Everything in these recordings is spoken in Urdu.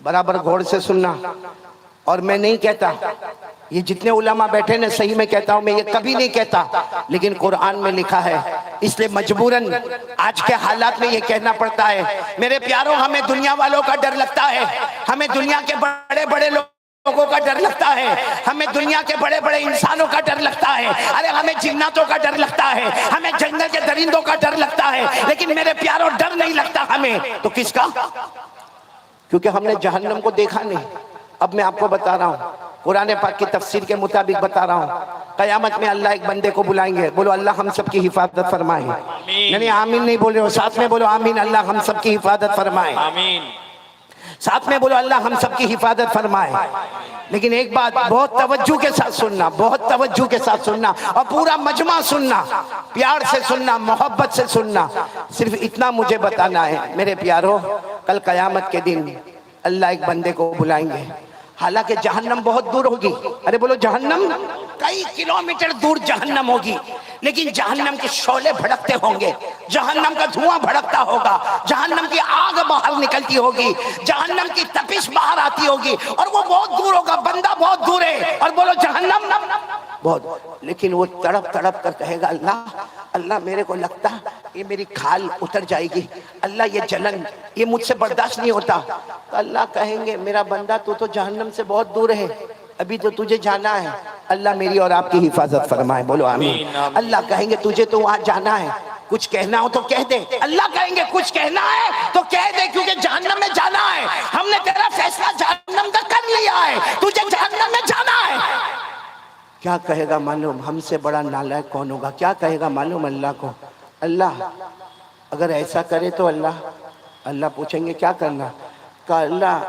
برابر غور سے سننا. اور میں نہیں کہتا، یہ جتنے علماء بیٹھے نا صحیح میں کہتا ہوں، میں یہ کبھی نہیں کہتا، لیکن قرآن میں لکھا ہے، اس لیے مجبوراً آج کے حالات میں یہ کہنا پڑتا ہے. میرے پیاروں، ہمیں دنیا والوں کا ڈر لگتا ہے، ہمیں دنیا کے بڑے بڑے لوگوں کا ڈر لگتا ہے، ہمیں دنیا کے بڑے بڑے انسانوں کا ڈر لگتا ہے، ارے ہمیں جناتوں کا ڈر لگتا ہے، ہمیں جنگل کے درندوں کا ڈر لگتا ہے، لیکن میرے پیاروں ڈر نہیں لگتا ہمیں. تو کس کا؟ کیونکہ ہم نے جہنم کو دیکھا نہیں. اب میں آپ کو بتا رہا ہوں، قرآن پاک کی تفسیر کے مطابق بتا رہا ہوں، قیامت میں اللہ ایک بندے کو بلائیں گے. بولو اللہ ہم سب کی حفاظت فرمائے. نہیں آمین نہیں بول رہے ہو، ساتھ میں بولو آمین. اللہ ہم سب کی حفاظت فرمائے. ساتھ میں بولو اللہ ہم سب کی حفاظت فرمائے. لیکن ایک بات بہت توجہ کے ساتھ سننا، بہت توجہ کے ساتھ سننا، اور پورا مجمع سننا، پیار سے سننا، محبت سے سننا. صرف اتنا مجھے بتانا ہے میرے پیاروں، کل قیامت کے دن اللہ ایک بندے کو بلائیں گے. حالانکہ جہنم بہت دور ہوگی. ارے بولو جہنم کئی کلومیٹر دور جہنم ہوگی، لیکن جہنم کے شعلے بھڑکتے ہوں گے، جہنم کا دھواں بھڑکتا ہوگا، جہنم کی آگ باہر نکلتی ہوگی، جہنم کی تپش باہر آتی ہوگی، اور وہ بہت دور ہوگا، بندہ بہت دور ہے. اور بولو جہنم بہت. لیکن وہ تڑپ تڑپ کر کہے گا اللہ میرے کو لگتا یہ میری کھال اتر جائے گی، اللہ یہ جلن یہ مجھ سے برداشت نہیں ہوتا. تو اللہ کہیں گے میرا بندہ تو جہنم سے بہت دور ہے، ابھی تو تجھے جانا ہے. اللہ میری اور آپ کی حفاظت فرمائے. بولو آمین. اللہ کہیں گے تجھے تو وہاں جانا ہے، کچھ کہنا ہو تو کہہ دے. اللہ کہیں گے کچھ کہنا ہے تو کہہ دے، کیونکہ جہنم میں جانا ہے. ہم نے تیرا فیصلہ جہنم کا کر لیا ہے، تجھے جہنم میں جانا ہے. کیا کہے گا معلوم؟ ہم سے بڑا نالائق کون ہوگا؟ کیا کہے گا معلوم اللہ کو؟ اللہ اگر ایسا کرے تو اللہ پوچھیں گے کیا کرنا؟ کہا اللہ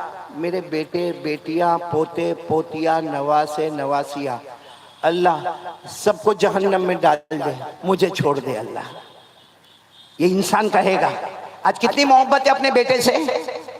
میرے بیٹے بیٹیاں پوتے پوتیاں نواسے نواسیاں اللہ سب کو جہنم میں ڈال دے، مجھے چھوڑ دے. اللہ یہ انسان کہے گا. آج کتنی محبت ہے اپنے بیٹے سے،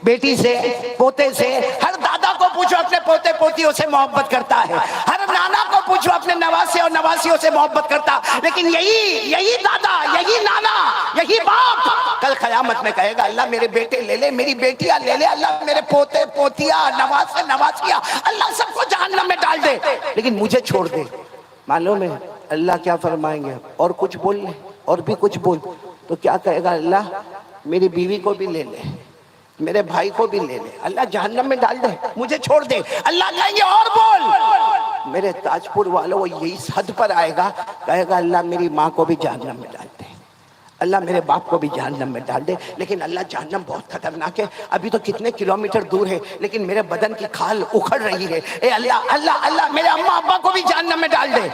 بیٹی سے، پوتے سے. ہر دادا کو پوچھو اپنے پوتے پوتیوں سے محبت کرتا ہے، ہر نانا کو پوچھو اپنے نواسے اور نواسیوں سے محبت کرتا. لیکن یہی دادا، یہی نانا، یہی باپ کل قیامت میں کہے گا اللہ میرے بیٹے لے لے، میری بیٹیاں لے لے، اللہ میرے پوتے پوتیاں نواسے نواسیاں اللہ سب کو جہنم میں ڈال دے، لیکن مجھے چھوڑ دے. معلوم ہے اللہ کیا فرمائیں گے؟ اور کچھ بول لے، اور بھی کچھ بول. تو کیا کہے گا اللہ میری بیوی کو بھی لے لے، میرے بھائی کو بھی لے لے، اللہ جہنم میں ڈال دے، مجھے چھوڑ دے. اللہ کہیں گے اور بول. میرے تاج پور والوں وہ یہی حد پر آئے گا، کہے گا اللہ میری ماں کو بھی جہنم میں ڈال دے، اللہ میرے باپ کو بھی جہنم میں ڈال دے. لیکن اللہ جہنم بہت خطرناک ہے، ابھی تو کتنے کلومیٹر دور ہے، لیکن میرے بدن کی کھال اکھڑ رہی ہے. اے اللہ میرے اماں ابا کو بھی جہنم میں ڈال دے.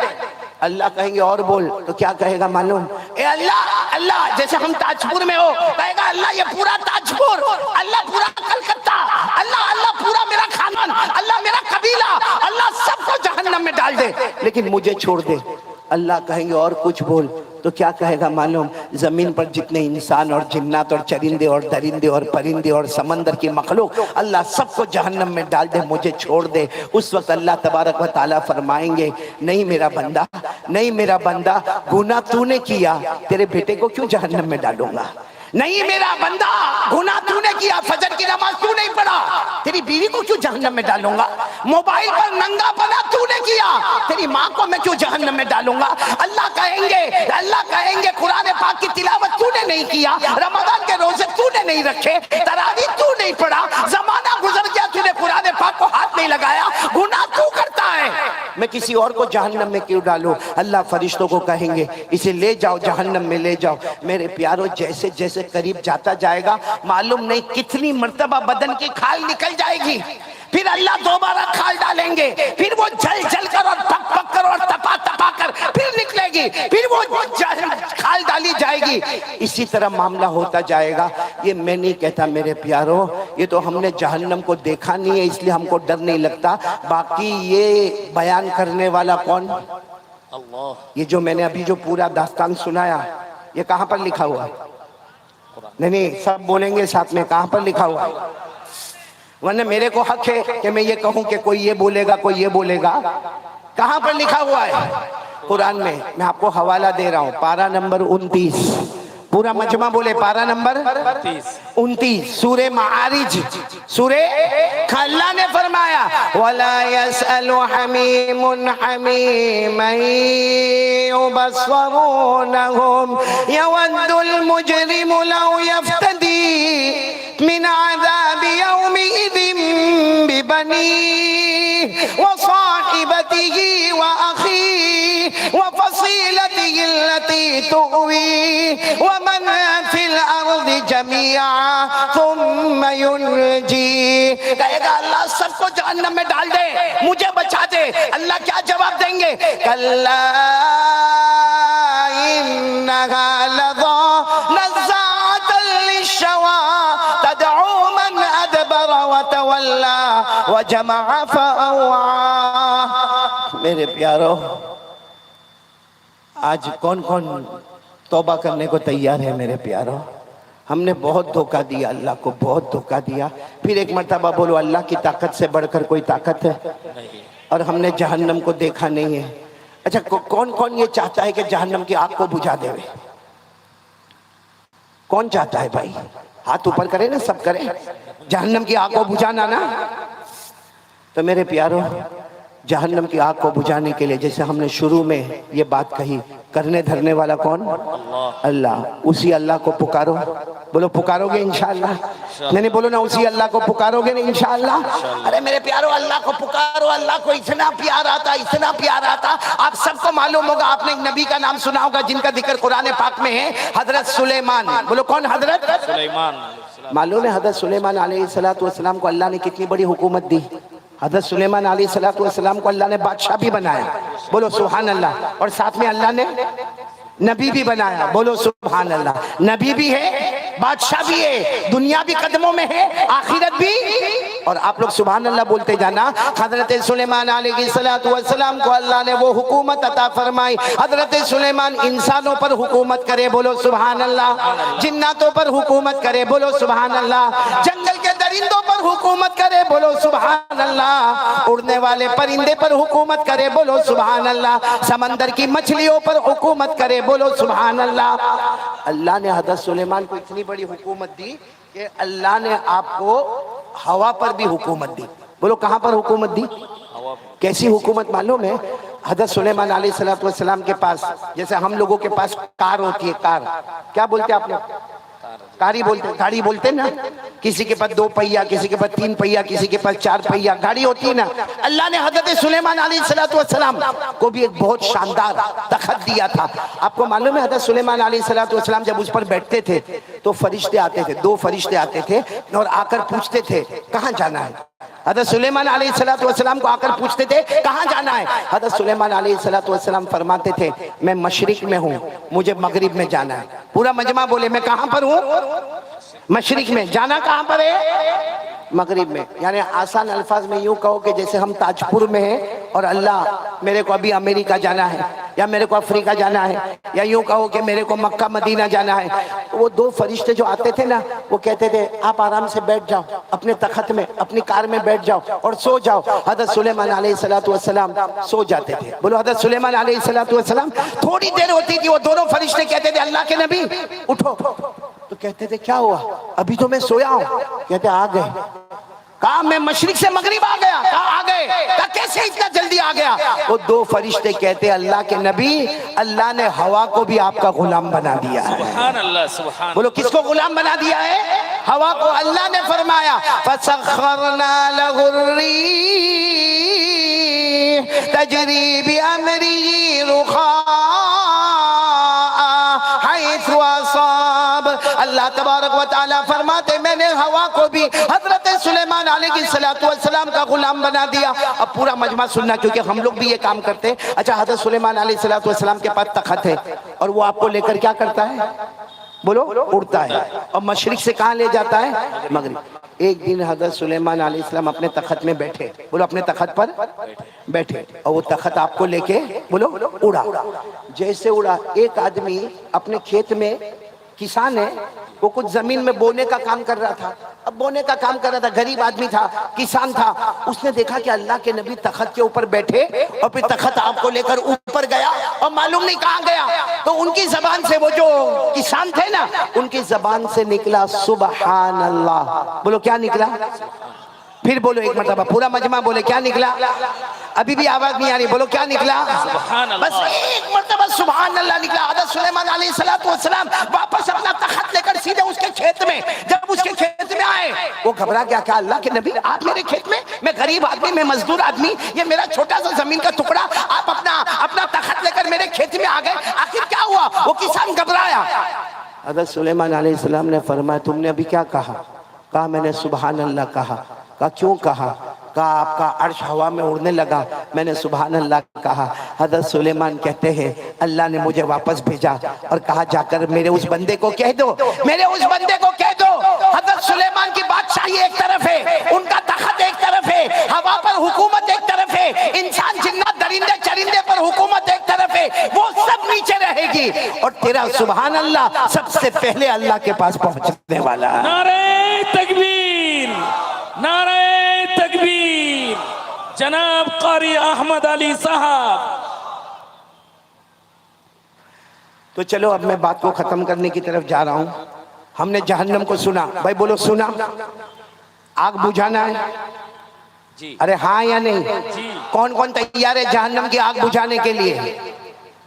اللہ کہیں گے اور بول. تو کیا کہے گا معلوم؟ اے اللہ جیسے ہم تاج پور میں ہو، کہے گا اللہ یہ پورا تاج پور، اللہ پورا کلکتہ، اللہ پورا میرا خاندان، اللہ میرا قبیلہ، اللہ سب کو جہنم میں ڈال دے، لیکن مجھے چھوڑ دے. اللہ کہیں گے اور کچھ بول. تو کیا کہے گا معلوم؟ زمین پر جتنے انسان اور جنات اور چرندے اور درندے اور پرندے اور سمندر کی مخلوق اللہ سب کو جہنم میں ڈال دے، مجھے چھوڑ دے. اس وقت اللہ تبارک و تعالیٰ فرمائیں گے نہیں میرا بندہ، نہیں میرا بندہ، گناہ تو نے کیا، تیرے بیٹے کو کیوں جہنم میں ڈالوں گا؟ نہیں میرا بندہ، گناہ تو نے کیا، فجر کی نماز تو نہیں پڑھا، تیری بیوی کو کیوں جہنم میں ڈالوں گا؟ موبائل پر ننگا پنا تو نے کیا، تیری ماں کو میں کیوں جہنم میں ڈالوں گا؟ اللہ کہیں گے قرآن پاک کی تلاوت تو نے نہیں کیا، رمضان کے روزے تو نے نہیں رکھے، تراویح تو نہیں پڑھا، زمانہ گزر گیا تو نے قرآن پاک کو ہاتھ نہیں لگایا، گناہ تو کرتا ہے، میں کسی اور کو جہنم میں کیوں ڈالوں؟ اللہ فرشتوں کو کہیں گے اسے لے جاؤ جہنم میں لے جاؤ. میرے پیاروں جیسے جیسے قریب جاتا جائے گا معلوم نہیں کتنی مرتبہ بدن کی کھال نکل جائے گی، پھر اللہ دوبارہ کھال ڈالیں گے، پھر وہ جل جل کر اور پک پک کر اور تپا تپا کر پھر نکلے گی، پھر وہ کھال ڈالی جائے گی. اسی طرح معاملہ ہوتا جائے گا. یہ میں نہیں کہتا میرے پیاروں، یہ تو ہم نے جہنم کو دیکھا نہیں ہے اس لیے ہم کو ڈر نہیں لگتا. باقی یہ بیان کرنے والا کون؟ اللہ. یہ جو میں نے ابھی جو پورا داستان سنایا یہ کہاں پر لکھا ہوا؟ نہیں سب بولیں گے ساتھ میں، کہاں پر لکھا ہوا؟ ورنہ میرے کو حق ہے کہ میں یہ کہوں کہ کوئی یہ بولے گا کوئی یہ بولے گا. کہاں پر لکھا ہوا ہے؟ قرآن میں. میں آپ کو حوالہ دے رہا ہوں، پارہ نمبر 29 پورا مجمع بولے پارہ نمبر 29 سورہ معارج سورہ اللہ نے فرمایا وَلَا يَسْأَلُ حَمِيمٌ حَمِيمًا يُبَصَّرُونَهُمْ يَوَدُّ الْمُجْرِمُ لَوْ يَفْتَدِي مِنْ عَذَابِ يَوْمِئِذٍ بِبَنِيهِ وَصَاحِبَتِهِ وَأَخِيهِ وَفَصِيلَتِهِ الَّتِي تُؤْوِيهِ وَمَنْ فِي الْأَرْضِ جَمِيعًا ثُمَّ يُنْجِيهِ کہے گا اللہ سب کو جہنم میں ڈال دے مجھے بچا دے اللہ کیا جواب دیں گے کَلَّا إِنَّهَا لَظَىٰ نَزَّاعَةً لِلشَّوَىٰ تَدْعُو مَنْ أَدْبَرَ وَتَوَلَّىٰ وَجَمَعَ فَأَوْعَىٰ میرے پیارو آج کون کون توبہ کرنے کو تیار ہے میرے پیارو ہم نے بہت دھوکہ دیا اللہ کو بہت دھوکہ دیا پھر ایک مرتبہ بولو اللہ کی طاقت سے بڑھ کر کوئی طاقت ہے اور ہم نے جہنم کو دیکھا نہیں ہے اچھا کون کون یہ چاہتا ہے کہ جہنم کی آگ کو بجھا دے کون چاہتا ہے بھائی ہاتھ اوپر کرے نا سب کرے جہنم کی آگ کو بجھانا نا تو میرے پیارو جہنم کی آگ کو بجھانے کے لیے جیسے ہم نے شروع میں یہ بات کہی کرنے دھرنے والا کون اللہ اسی اللہ کو پکارو بولو پکارو گے انشاءاللہ نہیں بولو نا اسی اللہ کو پکارو گے نا انشاءاللہ ارے میرے پیارو اللہ کو پکارو اللہ کو اتنا پیار آتا آپ سب کو معلوم ہوگا آپ نے ایک نبی کا نام سنا ہوگا جن کا ذکر قرآن پاک میں ہے حضرت سلیمان بولو کون حضرت سلیمان معلوم ہے حضرت سلیمان علیہ السلام کو اللہ نے کتنی بڑی حکومت دی حضرت سلیمان علیہ السلام کو اللہ نے بادشاہ بھی بنایا بولو سبحان اللہ اور ساتھ میں اللہ نے نبی بھی بنایا بولو سبحان اللہ نبی بھی ہے بادشاہ بھی ہے دنیا بھی قدموں میں ہے آخرت بھی اور آپ لوگ سبحان اللہ بولتے جانا حضرت سلیمان علیہ السلام کو اللہ نے وہ حکومت عطا فرمائی حضرت سلیمان انسانوں پر حکومت کرے بولو سبحان اللہ جناتوں پر حکومت کرے بولو سبحان اللہ جنگل کے درندوں پر حکومت کرے بولو سبحان اللہ اڑنے والے پرندے پر حکومت کرے بولو سبحان اللہ سمندر کی مچھلیوں پر حکومت کرے بولو سبحان اللہ اللہ نے حضرت سلیمان کو اتنی بڑی حکومت دی کہ اللہ نے آپ کو ہوا پر بھی حکومت دی بولو کہاں پر حکومت دی کیسی حکومت معلوم ہے حضرت سلیمان علیہ السلام کے پاس جیسے ہم لوگوں کے پاس کار ہوتی ہے کار کیا بولتے ہیں آپ لوگ گاڑی بولتے نا کسی کے پاس 2 پہیا کسی کے پاس 3 پہیا کسی کے پاس 4 پہیا گاڑی ہوتی ہے نا اللہ نے حضرت سلیمان علیہ السلام کو بھی ایک بہت شاندار تخت دیا تھا آپ کو معلوم ہے حضرت سلیمان علیہ السلام جب اس پر بیٹھتے تھے تو فرشتے آتے تھے 2 فرشتے آتے تھے اور آ کر پوچھتے تھے کہاں جانا ہے حضرت سلیمان علیہ السلام کو آ کر پوچھتے تھے کہاں جانا ہے حضرت سلیمان علیہ السلام فرماتے تھے میں مشرق میں ہوں مجھے مغرب میں جانا ہے پورا مجمع بولے میں کہاں پر ہوں مشرق میں جانا کہاں پر ہے مغرب میں یعنی آسان الفاظ میں یوں کہو کہ جیسے ہم تاج پور میں ہیں اور اللہ میرے کو ابھی امریکہ جانا ہے یا میرے کو افریقہ جانا ہے یا یوں کہو کہ میرے کو مکہ مدینہ جانا ہے وہ 2 فرشتے جو آتے تھے نا وہ کہتے تھے آپ آرام سے بیٹھ جاؤ اپنے تخت میں اپنی کار میں بیٹھ جاؤ اور سو جاؤ حضرت سلیمان علیہ السلام سو جاتے تھے بولو حضرت سلیمان علیہ السلام تھوڑی دیر ہوتی تھی وہ دونوں فرشتے کہتے تھے اللہ کے نبی اٹھو تو کہتے تھے کیا ہوا ابھی تو میں سویا ہوں کہتے آ گئے کہا میں مشرق سے مغرب آ گیا کہا آ گئے کہا کیسے اتنا جلدی آ گیا وہ 2 فرشتے کہتے اللہ کے نبی اللہ نے ہوا کو بھی آپ کا غلام بنا دیا ہے سبحان اللہ سبحان بولو کس کو غلام بنا دیا ہے ہوا کو اللہ نے فرمایا فَسَخَّرْنَا لَهُ الرِّيحَ تَجْرِي بِأَمْرِهِ رُخَاءً حَيْثُ أَصَابَ اللہ تبارک و تعالیٰ فرماتے میں نے ہوا کو بھی حضرت سلیمان علیہ السلام کا غلام بنا دیا اب پورا مجمع سننا کیونکہ ہم لوگ بھی یہ کام کرتے ہیں اچھا حضرت سلیمان علیہ السلام کے پاس تخت ہے اور وہ آپ کو لے کر کیا کرتا ہے بولو اڑتا ہے اور مشرق سے کہاں لے جاتا ہے مغرب ایک دن حضرت سلیمان علیہ السلام اپنے تخت میں بیٹھے بولو اپنے تخت پر بیٹھے اور وہ تخت آپ کو لے کے بولو اڑا جیسے اڑا ایک آدمی اپنے کھیت میں کسان ہے وہ کچھ زمین میں بونے کا کام کر رہا تھا اب بونے کا کام کر رہا تھا، غریب آدمی تھا، کسان تھا. اس نے دیکھا کہ اللہ کے نبی تخت کے اوپر بیٹھے اور پھر تخت آپ کو لے کر اوپر گیا اور معلوم نہیں کہاں گیا. تو ان کی زبان سے، وہ جو کسان تھے نا، ان کی زبان سے نکلا سبحان اللہ. بولو کیا نکلا؟ پھر بولو ایک مرتبہ، پورا مجمع بولے کیا نکلا؟ ابھی بھی آواز نہیں آ رہی، بولو کیا نکلا؟ بس ایک مرتبہ سبحان اللہ نکلا. حضرت سلیمان علیہ السلام واپس اپنا تخت لے کر سیدھے اس کے کھیت میں، جب اس کے کھیت میں آئے وہ گھبرا گیا. کہا اللہ کے نبی آپ میرے کھیت میں؟ میں غریب آدمی، میں مزدور آدمی، یہ میرا چھوٹا سا زمین کا ٹکڑا، آپ اپنا تخت لے کر میرے کھیت میں آ گئے، آخر کیا ہوا؟ وہ کسان گھبرایا. حضرت سلیمان علیہ السلام نے فرمایا تم نے ابھی کیا کہا؟ کہا میں نے سبحان اللہ کہا. کہا کیوں کہا؟ کہا آپ کا عرش ہوا میں اڑنے لگا، میں نے سبحان اللہ کہا. حضرت سلیمان کہتے ہیں اللہ نے مجھے واپس بھیجا اور کہا جا کر میرے اس بندے کو کہہ دو، میرے اس بندے کو کہہ دو. حضرت سلیمان کی بادشاہی ایک طرف ہے، ان کا تخت ایک طرف ہے، ہوا پر حکومت ایک طرف ہے، انسان جنات درندے چرندے پر حکومت ایک طرف ہے، وہ سب نیچے رہے گی اور تیرا سبحان اللہ سب سے پہلے اللہ کے پاس پہنچنے والا ہے. نعرہ تکبیر، نعرہ تکبیر. جناب قاری احمد علی صاحب. تو چلو اب میں بات کو ختم کرنے کی طرف جا رہا ہوں. ہم نے جہنم کو سنا، بھائی بولو سنا. آگ بجھانا ہے؟ جی. ارے ہاں یا نہیں؟ جی. کون کون تیار ہے جہنم کی آگ بجھانے کے لیے؟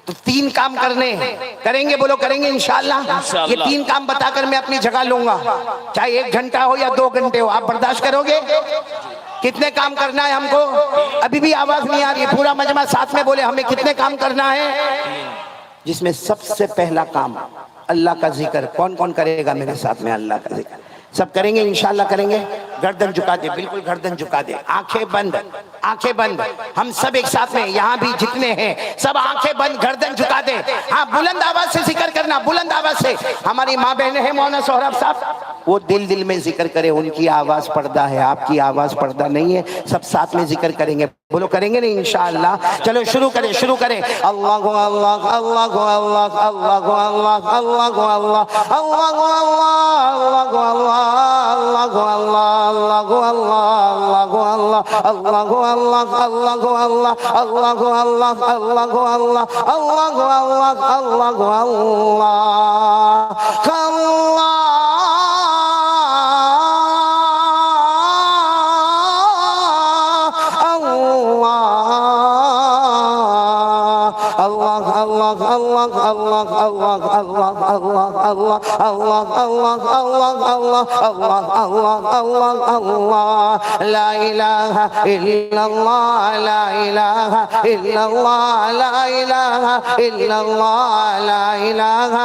تو 3 کام کرنے ہیں، کریں گے؟ بولو کریں گے انشاءاللہ. یہ 3 کام بتا کر میں اپنی جگہ لوں گا، چاہے 1 گھنٹہ ہو یا 2 گھنٹے ہو. آپ برداشت کرو گے؟ کتنے کام کرنا ہے ہم کو؟ ابھی بھی آواز نہیں آ رہی ہے، پورا مجمع ساتھ میں بولے ہمیں کتنے کام کرنا ہے. جس میں سب سے پہلا کام اللہ کا ذکر. کون کون کرے گا میرے ساتھ میں اللہ کا ذکر؟ سب کریں گے انشاءاللہ کریں گے. گردن جھکا دے، بالکل گردن جھکا دے، آنکھیں بند، آنکھیں بند. ہم سب ایک ساتھ میں، یہاں بھی جتنے ہیں سب آنکھیں بند، گردن جھکا دے. ہاں بلند آواز سے ذکر کرنا، بلند آواز سے. ہماری ماں بہنیں ہیں مولانا سہراب صاحب، وہ دل میں ذکر کرے، ان کی آواز پردہ ہے، آپ کی آواز پردہ نہیں ہے. سب ساتھ میں ذکر کریں گے. بولو کریں گے نہیں انشاءاللہ؟ چلو شروع کریں، شروع کریں. اللہ اللہ اللہ اللہ اللہ اللہ اللہ اللہ اللہ لا الہ الا اللہ لا الہ الا اللہ لا الہ الا اللہ لا الہ.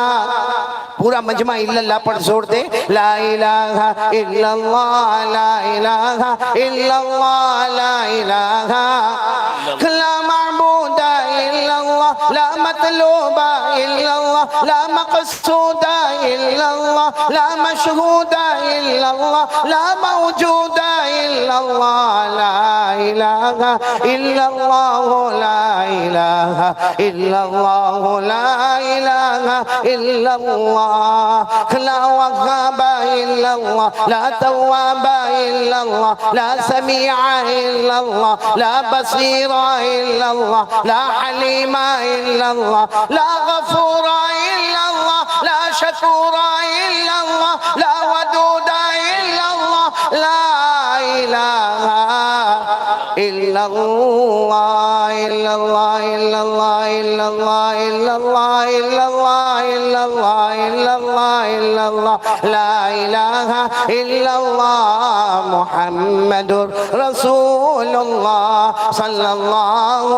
پورا مجمع الا اللہ پر زور دے. لا الہ الا اللہ لا الہ الا اللہ لا الہ. لا معبود الا اللہ لا مطلوب الا اللہ لا مقصود الا اللہ لا مشہود الا اللہ لا موجود الا اللہ. لا الہ الا اللہ لا الہ الا اللہ لا الہ الا اللہ. لا وهاب الا اللہ لا تواب الا اللہ لا سمیع الا اللہ لا بصیر الا اللہ لا حلیم الا اللہ لا غفور الا اللہ لا شکور الا اللہ لا ودود الا اللہ لا الہ الا اللہ الا اللہ الا اللہ الا اللہ الا اللہ الا اللہ الا اللہ الا اللہ الا اللہ لا الہ الا اللہ محمد رسول اللہ صلی اللہ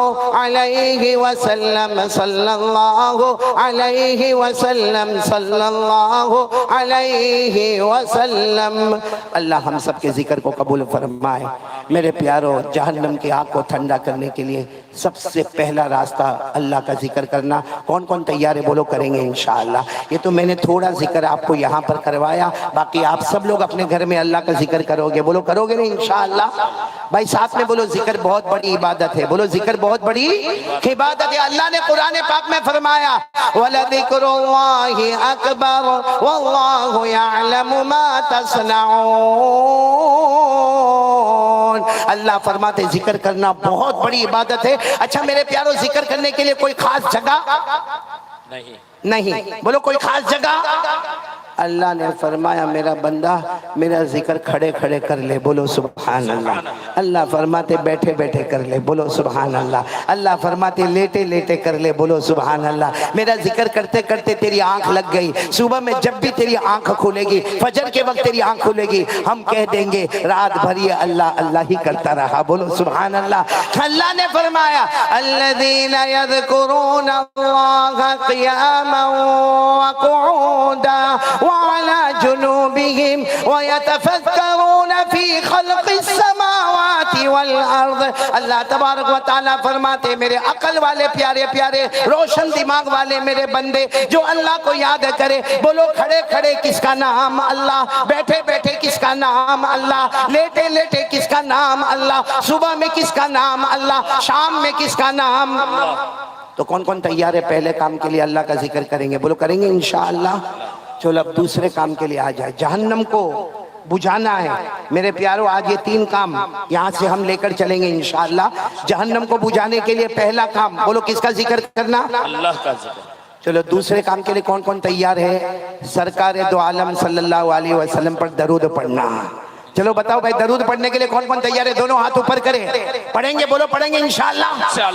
علیہ وسلم صلی اللہ علیہ وسلم صلی اللہ علیہ وسلم. اللہ ہم سب کے ذکر کو قبول فرمائے. میرے پیارو، جہنم کی آگ کو ٹھنڈا کرنے کے لیے سب سے پہلا راستہ اللہ کا ذکر کرنا. کون کون تیار ہے؟ بولو کریں گے انشاءاللہ. یہ تو میں نے تھوڑا ذکر آپ کو یہاں پر کروایا، باقی آپ سب لوگ اپنے گھر میں اللہ کا ذکر کرو گے. بولو کرو گے نہیں انشاءاللہ؟ بھائی ساتھ میں بولو ذکر بہت بڑی عبادت ہے، بولو ذکر بہت بڑی عبادت ہے۔ اللہ نے قرآن پاک میں فرمایا وَلَذِكْرُ اللَّهِ أَكْبَرُ وَاللَّهُ يَعْلَمُ مَا تَصْنَعُونَ۔ اللہ فرماتے ذکر کرنا بہت بڑی عبادت ہے۔ اچھا میرے پیارو، ذکر کرنے کے لیے کوئی خاص جگہ نہیں، بولو کوئی خاص جگہ۔ اللہ نے فرمایا میرا بندہ میرا ذکر کھڑے کھڑے کر لے، بولو سبحان اللہ۔ اللہ فرماتے بیٹھے بیٹھے کر لے، بولو سبحان اللہ۔ اللہ فرماتے لیٹے لیٹے کر لے، بولو سبحان اللہ۔ میرا ذکر کرتے کرتے تیری آنکھ لگ گئی، صبح میں جب بھی تیری آنکھ کھولے گی، فجر کے وقت تیری آنکھ کھولے گی، ہم کہہ دیں گے رات بھر یہ اللہ اللہ ہی کرتا رہا، بولو سبحان اللہ۔ اللہ نے فرمایا الذین یذکرون اللہ قیاما وقعودا وعلى جنوبهم ويتفكرون في خلق السماوات والارض۔ اللہ تبارک و تعالیٰ فرماتے میرے عقل والے پیارے پیارے روشن دماغ والے میرے بندے جو اللہ کو یاد کرے، بولو کھڑے کھڑے کس کا نام اللہ، بیٹھے بیٹھے کس کا نام اللہ، لیٹے لیٹے کس کا نام اللہ، صبح میں کس کا نام اللہ، شام میں کس کا نام۔ تو کون کون تیار ہے پہلے کام کے لیے اللہ کا ذکر کریں گے؟ بولو کریں گے انشاءاللہ۔ چلو اب دوسرے کام کے لیے آ جائے، جہنم کو بجھانا ہے میرے پیارو۔ آج یہ 3 کام یہاں سے ہم لے کر چلیں گے انشاءاللہ۔ جہنم کو بجھانے کے لیے پہلا کام، بولو کس کا ذکر کرنا؟ اللہ کا ذکر۔ چلو دوسرے کام کے لیے کون کون تیار ہے؟ سرکار دو عالم صلی اللہ علیہ وسلم پر درود پڑھنا۔ چلو بتاؤ بھائی درود پڑھنے کے لیے کون کون تیار ہے؟ دونوں ہاتھ اوپر کریں، پڑھیں گے، بولو پڑھیں گے انشاءاللہ۔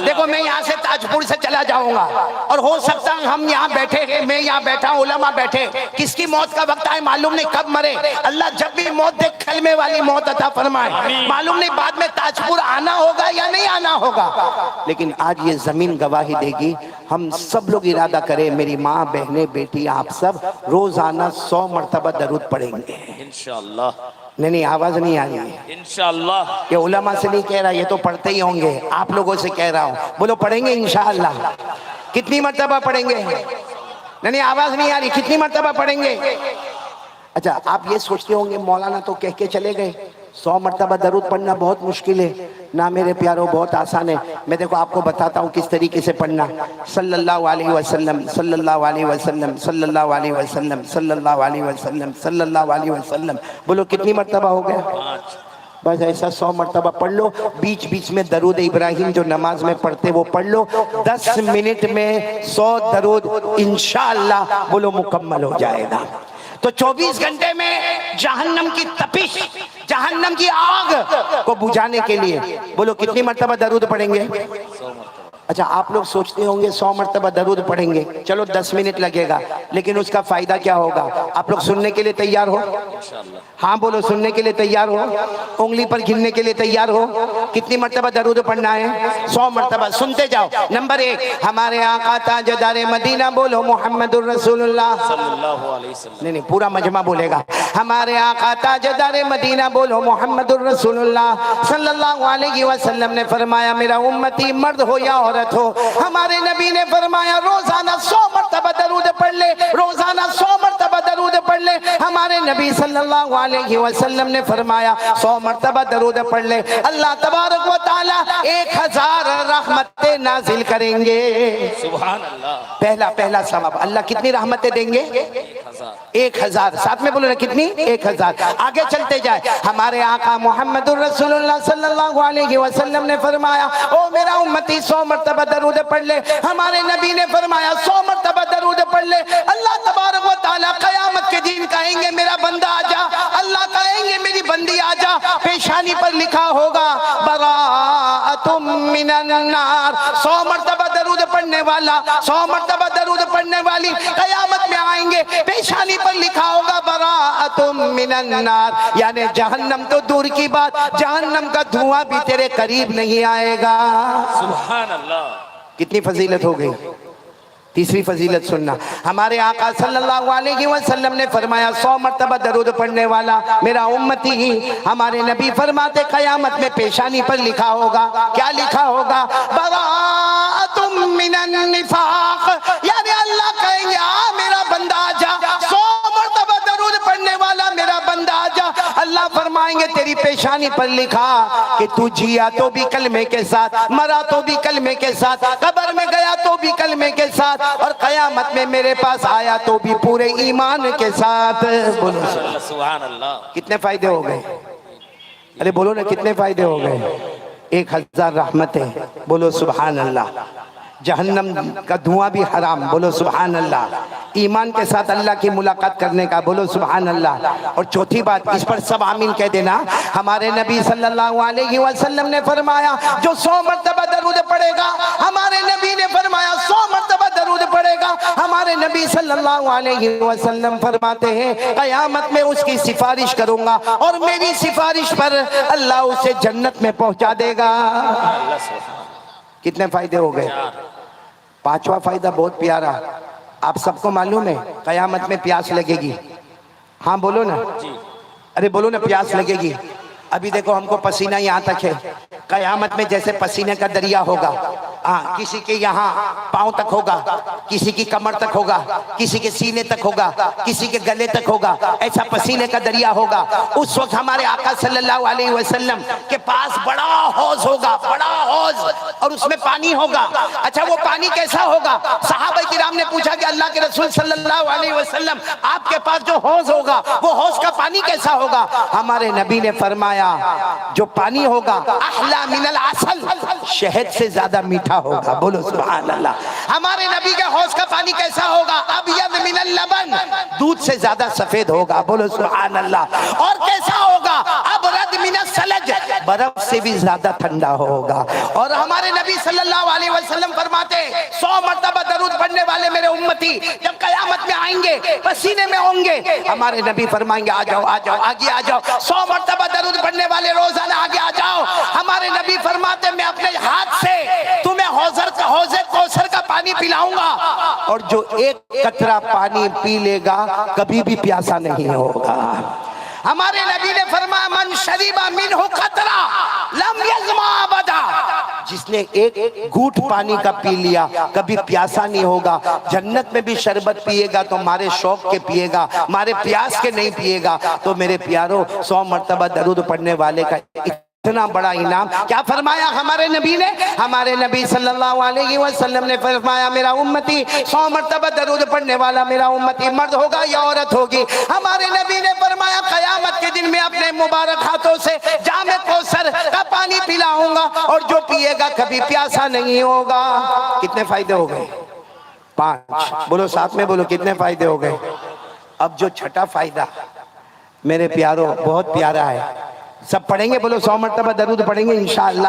دیکھو میں یہاں سے تاج پور سے چلا جاؤں گا اور ہو سکتا ہے ہم یہاں بیٹھے ہیں، میں یہاں بیٹھا ہوں، علماء بیٹھے، کس کی موت کا وقت آئے معلوم نہیں، کب مرے۔ اللہ جب بھی موت دے کلمے والی موت عطا فرمائے، معلوم نہیں بعد میں تاج پور آنا ہوگا یا نہیں آنا ہوگا، لیکن آج یہ زمین گواہی دے گی۔ ہم سب لوگ ارادہ کریں، میری ماں بہنیں بیٹی آپ سب روزانہ 100 مرتبہ درود پڑھیں گے انشاءاللہ۔ نہیں آواز نہیں آ رہی ہے، انشاءاللہ۔ یہ علماء سے نہیں کہہ رہا، یہ تو پڑھتے ہی ہوں گے، آپ لوگوں سے کہہ رہا ہوں، بولو پڑھیں گے انشاءاللہ۔ کتنی مرتبہ پڑھیں گے؟ نہیں آواز نہیں آ رہی، کتنی مرتبہ پڑھیں گے؟ اچھا آپ یہ سوچتے ہوں گے مولانا تو کہہ کے چلے گئے 100 مرتبہ درود پڑھنا بہت مشکل ہے۔ نہ میرے پیاروں بہت آسان ہے، میں دیکھو آپ کو بتاتا ہوں کس طریقے سے پڑھنا۔ صلی اللہ علیہ وسلم، صلی اللہ علیہ وسلم، صلی اللہ علیہ وسلم، صلی اللہ علیہ وسلم، صلی اللہ علیہ وسلم، بولو کتنی مرتبہ ہو گیا؟ بس ایسا 100 مرتبہ پڑھ لو۔ بیچ بیچ میں درود ابراہیم جو نماز میں پڑھتے وہ پڑھ لو، 10 منٹ میں 100 درود انشاءاللہ بولو مکمل ہو جائے گا۔ تو 24 گھنٹے میں جہنم کی تپش، جہنم کی آگ کو بجھانے کے لیے بولو کتنی مرتبہ درود پڑھیں گے؟ 100 مرتبہ۔ اچھا آپ لوگ سوچتے ہوں گے 100 مرتبہ درود پڑھیں گے، چلو 10 منٹ لگے گا، لیکن اس کا فائدہ کیا ہوگا؟ آپ لوگ سننے کے لیے تیار ہو؟ ہاں بولو سننے کے لیے تیار ہو؟ انگلی پر گننے کے لیے تیار ہو؟ کتنی مرتبہ درود پڑھنا ہے؟ 100 مرتبہ۔ سنتے جاؤ۔ نمبر 1 ہمارے آقا تاجدار مدینہ بولو محمد الرسول اللہ صلی اللہ علیہ وسلم۔ نہیں پورا مجمع بولے گا۔ ہمارے آقا تاجدار مدینہ بولو محمد الرسول اللہ صلی اللہ علیہ وسلم نے فرمایا میرا امتی مرد ہو یا عورت ہو، ہمارے نبی نے فرمایا روزانہ 100 مرتبہ درود پڑھ لے، روزانہ 100 مرتبہ درود پڑھ لے۔ ہمارے نبی صلی اللہ علیہ وسلم نے فرمایا 100 مرتبہ درود پڑھ لے، اللہ تبارک و تعالی 1000 رحمتیں نازل کریں گے۔ سبحان اللہ۔ پہلا ثواب اللہ کتنی رحمتیں دیں گے؟ 1000۔ ساتھ میں بولو نا کتنی؟ 1000۔ آگے چلتے جائے، ہمارے آقا محمد الرسول اللہ صلی اللہ علیہ وسلم نے فرمایا او میرا امتی 100 مرتبہ درود پڑھ لے۔ ہمارے نبی نے فرمایا 100 مرتبہ درود پڑھ لے، اللہ تبارک و تعالیٰ قیامت کے دن کہیں گے میرا بندہ آ جا، اللہ کہیں گے میری بندی آ جا، پیشانی پر لکھا ہوگا براءۃ من النار۔ 100 مرتبہ درود پڑھنے والا، 100 مرتبہ درود پڑھنے والی قیامت میں آئیں گے، پیشانی پر لکھا ہوگا براءۃ من النار، یعنی جہنم تو دور کی بات، جہنم کا دھواں بھی تیرے قریب نہیں آئے گا۔ سبحان اللہ۔ کتنی فضیلت ہو گئی؟ تیسری فضیلت سننا، ہمارے آقا صلی اللہ علیہ وسلم نے فرمایا 100 مرتبہ درود پڑھنے والا میرا امتی ہی، ہمارے نبی فرماتے قیامت میں پیشانی پر لکھا ہوگا، کیا لکھا ہوگا؟ براءۃ من النفاق، یعنی اللہ کہیں گے میرا بندہ آ جا، 100 مرتبہ درود پڑھنے والا میرا بندہ آ جا۔ اللہ فرمائیں گے تیری پیشانی پر لکھا کہ تو جیا تو بھی کلمے کے ساتھ، مرا تو بھی کلمے کے ساتھ، قبر میں گیا تو بھی کلمے کے ساتھ، اور قیامت میں میرے پاس آیا تو بھی پورے ایمان کے ساتھ۔ بولو سبحان اللہ۔ کتنے فائدے ہو گئے؟ ارے بولو نا کتنے فائدے ہو گئے؟ 1000 رحمتیں، بولو سبحان اللہ۔ جہنم کا دھواں بھی حرام، بولو سبحان اللہ۔ ایمان کے ساتھ اللہ کی ملاقات کرنے کا، بولو سبحان اللہ۔ اور چوتھی بات، اس پر سب آمین کہہ دینا، ہمارے نبی صلی اللہ علیہ وسلم نے فرمایا جو 100 مرتبہ درود پڑھے گا، ہمارے نبی نے فرمایا 100 مرتبہ درود پڑھے گا، ہمارے نبی صلی اللہ علیہ وسلم فرماتے ہیں قیامت میں اس کی سفارش کروں گا اور میری سفارش پر اللہ اسے جنت میں پہنچا دے گا۔ کتنے فائدے ہو گئے؟ 5واں فائدہ بہت پیارا، آپ سب کو معلوم ہے قیامت میں پیاس لگے گی۔ ہاں بولو نا، ارے بولو نا، پیاس لگے گی۔ ابھی دیکھو ہم کو پسینہ یہاں تک ہے، قیامت میں جیسے پسینے کا دریا ہوگا، کسی کے یہاں پاؤں تک ہوگا، کسی کی کمر تک ہوگا، کسی کے سینے تک ہوگا، کسی کے گلے تک ہوگا، ایسا پسینے کا دریا ہوگا۔ اس وقت ہمارے آقا صلی اللہ علیہ وسلم کے پاس بڑا حوض ہوگا، بڑا حوض، اور اس میں پانی ہوگا۔ اچھا وہ پانی کیسا ہوگا؟ صحابہ کرام نے پوچھا کہ اللہ کے رسول صلی اللہ علیہ وسلم آپ کے پاس جو حوض ہوگا وہ حوض کا پانی کیسا ہوگا؟ ہمارے نبی نے فرمایا جو پانی ہوگا احلا من العسل، شہد سے زیادہ میٹھا ہوگا، بولو سبحان اللہ۔ ہمارے نبی کے حوض کا پانی کیسا ہوگا؟ ابیض من اللبن، دودھ سے زیادہ سفید ہوگا، بولو سبحان اللہ۔ اور کیسا ہوگا؟ ابرد من الثلج، برف سے بھی زیادہ ٹھنڈا ہوگا۔ اور ہمارے نبی صلی اللہ علیہ وسلم فرماتے 100 مرتبہ درود پڑھنے والے میرے امتی جب قیامت میں آئیں گے پسینے میں ہوں گے، ہمارے نبی فرمائیں گے آ جاؤ آ جاؤ آگے آ جاؤ، 100 مرتبہ درود پڑھنے والے روزانہ آگے آ جاؤ۔ ہمارے نبی فرماتے میں اپنے ہاتھ سے تمہیں حوض کوثر کا پانی پلاؤں گا، اور جو ایک قطرہ پانی پی لے گا کبھی بھی پیاسا نہیں ہوگا۔ ہمارے نبی نے فرمایا من شریب منہ قطرہ لم یظمأ ابدا، جس نے ایک گھوٹ پانی کا پی لیا کبھی پیاسا نہیں ہوگا۔ جنت میں بھی شربت پیے گا تو مارے شوق کے پیے گا، مارے پیاس کے نہیں پیے گا۔ تو میرے پیاروں 100 مرتبہ درود پڑھنے والے کا اتنا بڑا انعام کیا فرمایا ہمارے نبی نے؟ ہمارے نبی صلی اللہ علیہ وسلم نے فرمایا میرا امتی 100 مرتبہ درود پڑھنے والا میرا امتی مرد ہوگا یا عورت ہوگی، ہمارے نبی نے فرمایا قیامت کے دن میں اپنے مبارک ہاتھوں سے جام کوثر کا پانی پلاؤں گا اور جو پیے گا کبھی پیاسا نہیں ہوگا۔ کتنے فائدے ہو گئے؟ 5۔ بولو ساتھ میں بولو کتنے فائدے ہو گئے؟ اب جو چھٹا فائدہ میرے پیاروں بہت پیارا ہے، سب پڑھیں گے، بولو 100 مرتبہ درود پڑھیں گے انشاءاللہ۔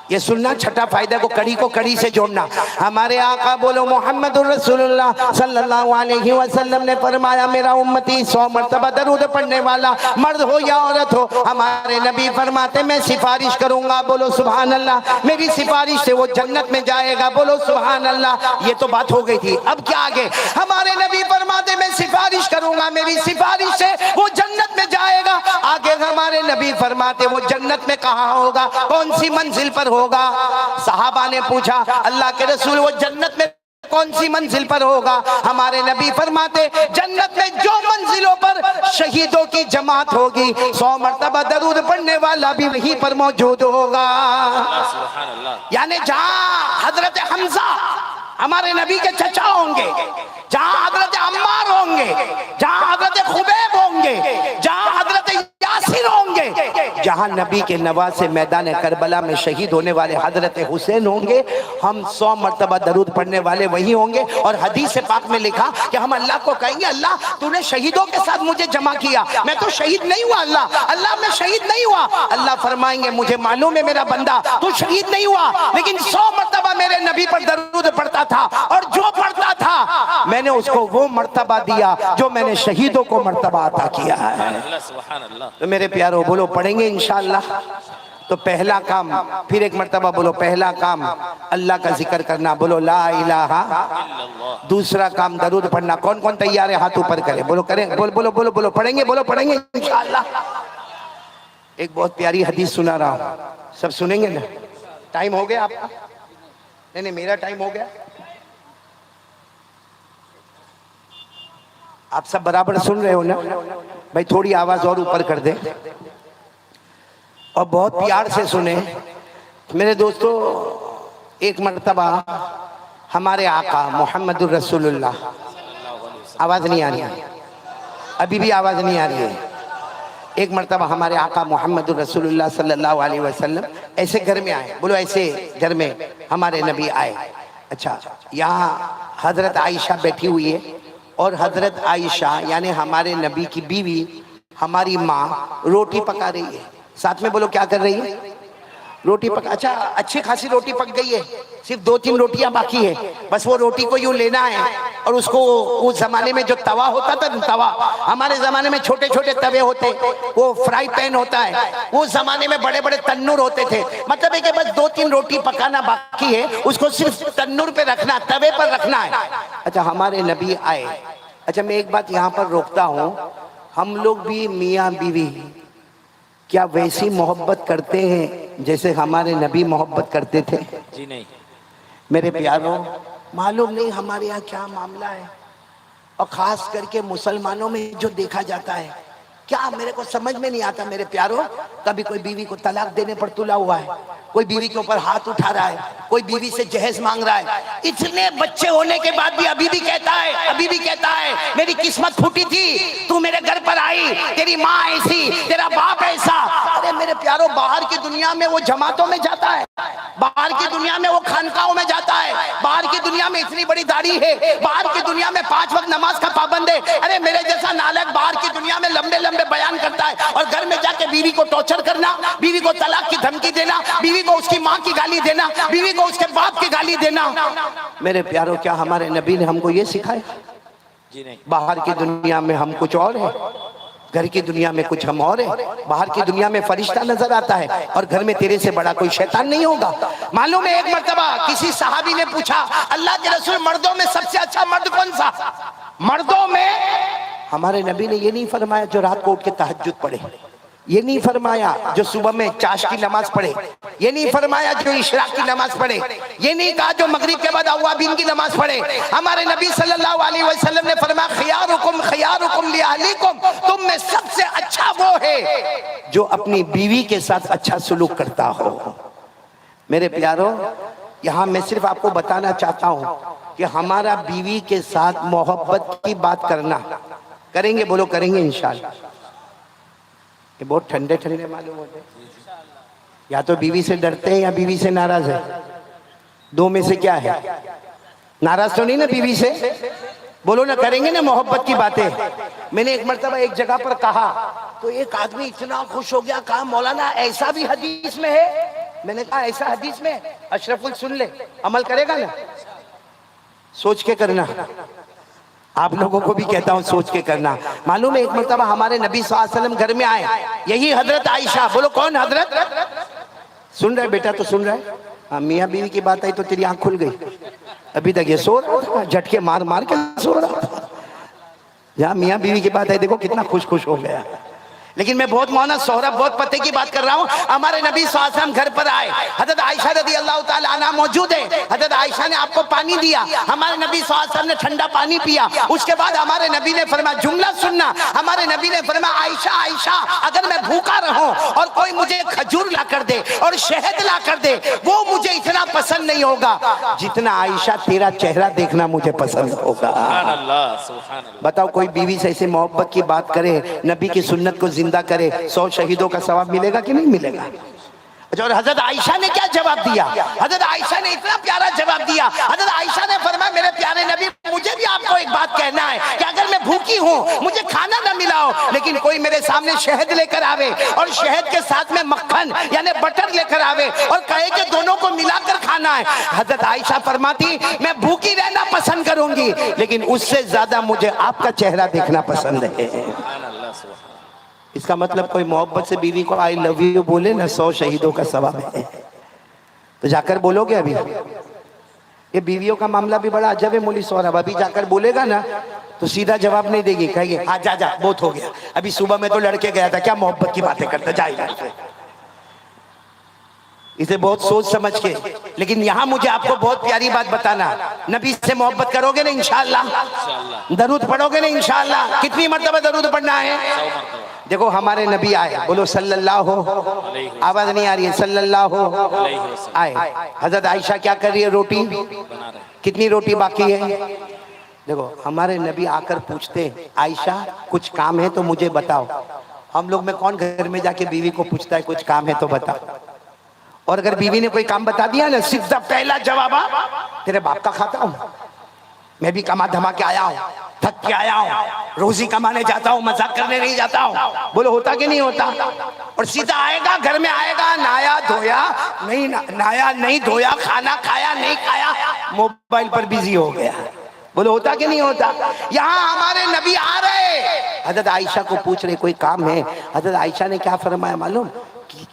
یہ سننا چھٹا فائدہ کو کڑی سے جوڑنا۔ ہمارے آقا بولو محمد الرسول اللہ صلی اللہ علیہ وسلم نے فرمایا میرا امتی 100 مرتبہ درود پڑھنے والا مرد ہو یا عورت ہو، ہمارے نبی فرماتے میں سفارش کروں گا، بولو سبحان اللہ، میری سفارش سے وہ جنت میں جائے گا، بولو سبحان اللہ۔ یہ تو بات ہو گئی تھی، اب کیا آگے؟ ہمارے نبی فرماتے میں سفارش کروں گا، میری سفارش سے وہ جنت میں جائے گا۔ آگے ہمارے نبی فرماتے وہ جنت میں کہاں ہوگا، کون سی منزل پر ہوگا؟ صحابہ نے پوچھا اللہ کے رسول وہ جنت میں کون سی منزل پر ہوگا؟ ہمارے نبی فرماتے جنت میں جو منزلوں پر شہیدوں کی جماعت ہوگی 100 مرتبہ درود پڑھنے والا بھی وہیں پر موجود ہوگا۔ یعنی جہاں حضرت حمزہ ہمارے نبی کے چچا ہوں گے، جہاں حضرت عمار ہوں گے، جہاں حضرت خبیب ہوں گے، جہاں حضرت یاسر ہوں گے، جہاں نبی کے نواسے میدان کربلا میں شہید ہونے والے حضرت حسین ہوں گے، ہم 100 مرتبہ درود پڑھنے والے وہی ہوں گے۔ اور حدیث پاک میں لکھا کہ ہم اللہ کو کہیں گے اللہ تو نے شہیدوں کے ساتھ مجھے جمع کیا، میں تو شہید نہیں ہوا، اللہ میں شہید نہیں ہوا۔ اللہ فرمائیں گے مجھے معلوم ہے میرا بندہ تو شہید نہیں ہوا، لیکن 100 مرتبہ میرے نبی پر درود پڑھتا تھا، اور جو پڑھتا تھا میں نے اس کو وہ مرتبہ دیا جو میں نے شہیدوں کو مرتبہ عطا کیا ہے۔ تو میرے پیاروں بولو پڑھیں گے انشاءاللہ۔ تو پہلا کام، پھر ایک مرتبہ بولو، پہلا کام اللہ کا ذکر کرنا، بولو لا الہ۔ دوسرا کام درود پڑھنا۔ کون کون تیار ہے ہاتھ اوپر کرے، بولو کریں، بولو بولو بولو پڑھیں گے، بولو پڑھیں گے انشاءاللہ۔ ایک بہت پیاری حدیث سنا رہا ہوں، سب سنیں گے نا؟ ٹائم ہو گیا آپ کا؟ نہیں میرا ٹائم ہو گیا؟ آپ سب برابر سن رہے ہو نا؟ بھائی تھوڑی آواز اور اوپر کر دیں۔ اور بہت پیار سے سنیں میرے دوستو. ایک مرتبہ ہمارے آقا محمد الرسول اللہ، آواز نہیں آ رہی ہے، ابھی بھی آواز نہیں آ رہی ہے. ایک مرتبہ ہمارے آقا محمد الرسول اللہ صلی اللہ علیہ وسلم ایسے گھر میں آئے. بولو ایسے گھر میں ہمارے نبی آئے. اچھا، یہاں حضرت عائشہ بیٹھی ہوئی ہے، اور حضرت عائشہ یعنی ہمارے نبی کی بیوی، ہماری ماں روٹی پکا رہی ہے. ساتھ میں بولو کیا کر رہی ہے؟ روٹی پکا. اچھا، اچھی خاصی روٹی پک گئی ہے، صرف 2-3 روٹیاں باقی ہے. بس وہ روٹی کو یوں لینا ہے، اور اس کو اس زمانے میں جو توا ہوتا تھا، توا ہمارے زمانے میں چھوٹے چھوٹے توے ہوتے، وہ فرائی پین ہوتا ہے. اس زمانے میں بڑے بڑے تنور ہوتے تھے. مطلب ہے کہ بس 2-3 روٹی پکانا باقی ہے، اس کو صرف تنور پہ رکھنا، توے پر رکھنا ہے. اچھا، ہمارے نبی آئے. اچھا، میں ایک بات یہاں پر روکتا ہوں، ہم لوگ بھی میاں بیوی کیا ویسی محبت کرتے ہیں جیسے ہمارے نبی محبت کرتے تھے؟ جی نہیں. میرے پیاروں، معلوم نہیں ہمارے یہاں کیا معاملہ ہے، اور خاص کر کے مسلمانوں میں جو دیکھا جاتا ہے، کیا میرے کو سمجھ میں نہیں آتا میرے پیاروں. کبھی کوئی بیوی کو طلاق دینے پر تلا ہوا ہے، کوئی بیوی کے اوپر ہاتھ اٹھا رہا ہے، کوئی بیوی سے جہیز مانگ رہا ہے. اتنے بچے ہونے کے بعد بھی ابھی بھی کہتا ہے میری قسمت پھوٹی تھی، تو میرے گھر پر آئی، تیری ماں ایسی، تیرا باپ ایسا. ارے میرے پیاروں، باہر کی دنیا میں وہ جماعتوں میں جاتا ہے، باہر کی دنیا میں وہ خانقاہوں میں جاتا ہے، باہر کی دنیا میں اتنی بڑی داڑھی ہے، باہر کی دنیا میں 5 وقت نماز کا پابند ہے. ارے میرے جیسا نالک باہر کی دنیا میں لمبے لمبے بیان کرتا ہے، اور گھر میں جا کے بیوی کو ٹارچر کرنا، بیوی کو طلاق کی دھمکی دینا، بیوی کو اس کی ماں کی گالی دینا، بیوی کو اس کے باپ کی گالی دینا. میرے پیاروں، کیا ہمارے نبی نے ہم کو یہ سکھایا؟ جی نہیں. باہر کی دنیا میں ہم کچھ اور ہیں، گھر کی دنیا میں کچھ ہم اور ہیں. باہر کی دنیا میں فرشتہ نظر آتا ہے، اور گھر میں تیرے سے بڑا کوئی شیطان نہیں ہوگا. معلوم ہے ایک مرتبہ کسی صحابی نے پوچھا، اللہ کے رسول، مردوں میں سب سے اچھا مرد کون سا؟ مردوں میں ہمارے نبی نے یہ نہیں فرمایا جو رات کو اٹھ کے تہجد پڑھے، یہ نہیں فرمایا جو صبح میں چاش کی نماز پڑھے، یہ نہیں فرمایا جو اشراق کی نماز پڑھے، یہ نہیں کہا جو مغرب کے بعد اوابین کی نماز پڑھے. ہمارے نبی صلی اللہ علیہ وسلم نے فرمایا، خیارکم خیارکم لأہلیکم، تم میں سب سے اچھا وہ ہے جو اپنی بیوی کے ساتھ اچھا سلوک کرتا ہو. میرے پیاروں، یہاں میں صرف آپ کو بتانا چاہتا ہوں کہ ہمارا بیوی کے ساتھ محبت کی بات کرنا کریں گے. بولو کریں گے انشاءاللہ. یہ بہت ٹھنڈے ٹھنڈے معلوم ہوتے ہیں. یا تو بیوی سے ڈرتے ہیں یا بیوی سے ناراض ہے. دو میں سے کیا ہے؟ ناراض تو نہیں نا بیوی سے؟ بولو نا، کریں گے نا محبت کی باتیں. میں نے ایک مرتبہ ایک جگہ پر کہا تو ایک آدمی اتنا خوش ہو گیا، کہا مولانا ایسا بھی حدیث میں ہے؟ میں نے کہا ایسا حدیث میں ہے؟ اشرف سن لے، عمل کرے گا نا؟ سوچ کے کرنا. آپ لوگوں کو بھی کہتا ہوں سوچ کے کرنا. معلوم ہے ایک مرتبہ ہمارے نبی صلی اللہ علیہ وسلم گھر میں آئے، یہی حضرت عائشہ. بولو کون حضرت؟ سن رہے بیٹا؟ تو سن رہے. میاں بیوی کی بات آئی تو تیری آنکھ کھل گئی. ابھی تک یہ سو رہا تھا، جھٹکے مار مار کے سو رہا تھا. جہاں میاں بیوی کی بات آئی دیکھو کتنا خوش خوش ہو گیا. لیکن میں بہت مونا سہرا بہت پتے کی بات کر رہا ہوں. ہمارے نبی صلی اللہ علیہ وسلم گھر پر آئے، حضرت عائشہ رضی اللہ تعالی عنہ موجود ہے. حضرت عائشہ نے آپ کو پانی دیا، ہمارے نبی صلی اللہ علیہ وسلم نے ٹھنڈا پانی پیا. اس کے بعد ہمارے نبی نے فرمایا، جملہ سننا، ہمارے نبی نے فرمایا، عائشہ عائشہ، اگر میں بھوکا رہوں اور کوئی مجھے کھجور لا کر دے اور شہد لا کر دے، وہ مجھے اتنا پسند نہیں ہوگا جتنا عائشہ تیرا چہرہ دیکھنا مجھے پسند ہوگا. سبحان اللہ، سبحان اللہ. بتاؤ کوئی بیوی سے ایسے محبت کی بات کرے، نبی کی سنت کو زندہ کرے، 100 شہیدوں کا ثواب ملے گا کہ نہیں ملے گا؟ اور حضرت عائشہ نے کیا جواب دیا؟ حضرت عائشہ نے اتنا پیارا جواب دیا. حضرت عائشہ نے فرمایا، میرے پیارے نبی، مجھے بھی آپ کو ایک بات کہنا ہے کہ اگر میں بھوکی ہوں، مجھے کھانا نہ ملا ہو، لیکن کوئی میرے سامنے شہد لے کر آوے اور شہد کے ساتھ میں مکھن یعنی بٹر لے کر آوے اور کہے کہ دونوں کو ملا کر کھانا ہے، حضرت عائشہ فرماتی، میں بھوکی رہنا پسند کروں گی، لیکن اس سے زیادہ مجھے آپ کا چہرہ دیکھنا پسند ہے. سبحان اللہ، سبحان. اس کا مطلب کوئی محبت سے بیوی کو آئی لو یو بولے نا، 100 شہیدوں کا ثواب ہے. تو جا کر بولو گے؟ ابھی یہ بیویوں کا معاملہ بھی بڑا عجب ہے مولی سورب. ابھی جا کر بولے گا نا تو سیدھا جواب نہیں دے گی، کہے گی ہاں جا بہت ہو گیا، ابھی صبح میں تو لڑکے گیا تھا، کیا محبت کی باتیں کرتا، جائے. اسے بہت سوچ سمجھ کے. لیکن یہاں مجھے آپ کو بہت پیاری بات بتانا، نبی سے محبت کرو گے نا انشاءاللہ؟ درود پڑھو گے نا انشاءاللہ؟ کتنی مرتبہ درود پڑھنا ہے؟ دیکھو ہمارے نبی آئے، بولو صلی اللہ آواز نہیں آ رہی ہے، صلی اللہ علیہ وسلم آئے۔ حضرت عائشہ کیا کر رہی ہے؟ روٹی بنا رہے ہیں۔ کتنی روٹی باقی ہے؟ دیکھو ہمارے نبی آ کر پوچھتے ہیں عائشہ کچھ کام ہے تو مجھے بتاؤ۔ ہم لوگ میں کون گھر میں جا کے بیوی کو پوچھتا ہے کچھ کام ہے تو بتا؟ اور اگر بیوی نے کوئی کام بتا دیا نا، سیدھا پہلا جواب تیرے باپ کا کھاتا ہوں، میں بھی کما دھما کے آیا ہوں، تھک کے آیا ہوں، روزی کمانے جاتا ہوں، مذاق کرنے نہیں جاتا ہوں۔ بولو ہوتا کہ نہیں ہوتا؟ اور سیدھا آئے گا، گھر میں آئے گا، نایا دھویا نہیں، نایا نہیں دھویا، کھانا کھایا نہیں کھایا، موبائل پر بیزی ہو گیا۔ بولو ہوتا کہ نہیں ہوتا؟ یہاں ہمارے نبی آ رہے، حضرت عائشہ کو پوچھ رہے کوئی کام ہے؟ حضرت عائشہ نے کیا فرمایا معلوم؟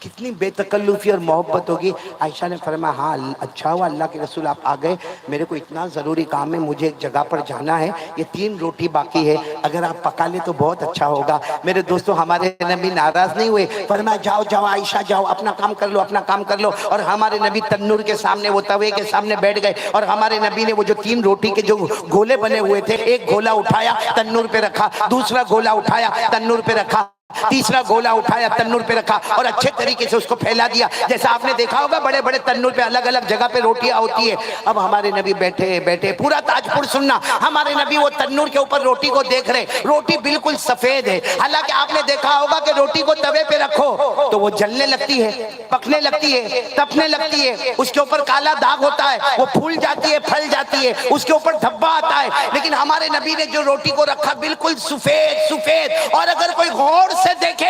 کتنی بے تکلفی اور محبت ہوگی۔ عائشہ نے فرمایا ہاں اچھا ہوا اللہ کے رسول آپ آ گئے، میرے کو اتنا ضروری کام ہے، مجھے ایک جگہ پر جانا ہے، یہ 3 روٹی باقی ہے، اگر آپ پکا لیں تو بہت اچھا ہوگا۔ میرے دوستو ہمارے نبی ناراض نہیں ہوئے، فرمایا جاؤ جاؤ عائشہ جاؤ، اپنا کام کر لو، اپنا کام کر لو۔ اور ہمارے نبی تنور کے سامنے، وہ توے کے سامنے بیٹھ گئے، اور ہمارے نبی نے وہ جو 3 روٹی کے جو گولے بنے ہوئے تھے، ایک گولا اٹھایا تنور پہ رکھا، دوسرا گولا اٹھایا تنور پہ رکھا، تیسرا گولا اٹھایا تنور پہ رکھا، اور اچھے طریقے سے اس کو پھیلا دیا۔ جیسا آپ نے دیکھا ہوگا بڑے بڑے تنور پہ الگ الگ جگہ پہ روٹیاں ہوتی ہے۔ اب ہمارے نبی بیٹھے بیٹھے، پورا تاج پور سننا، ہمارے نبی وہ تنور کے اوپر روٹی کو دیکھ رہے، روٹی بالکل سفید ہے، حالانکہ آپ نے دیکھا ہوگا کہ روٹی کو توے پہ رکھو تو وہ جلنے لگتی ہے، پکنے لگتی ہے، تپنے لگتی ہے، اس کے اوپر کالا داغ ہوتا ہے، وہ پھول جاتی ہے، پھل جاتی ہے، اس کے اوپر دھبا آتا ہے۔ لیکن ہمارے نبی نے جو روٹی کو رکھا بالکل سفید سفید، اور اگر کوئی غور سے دیکھے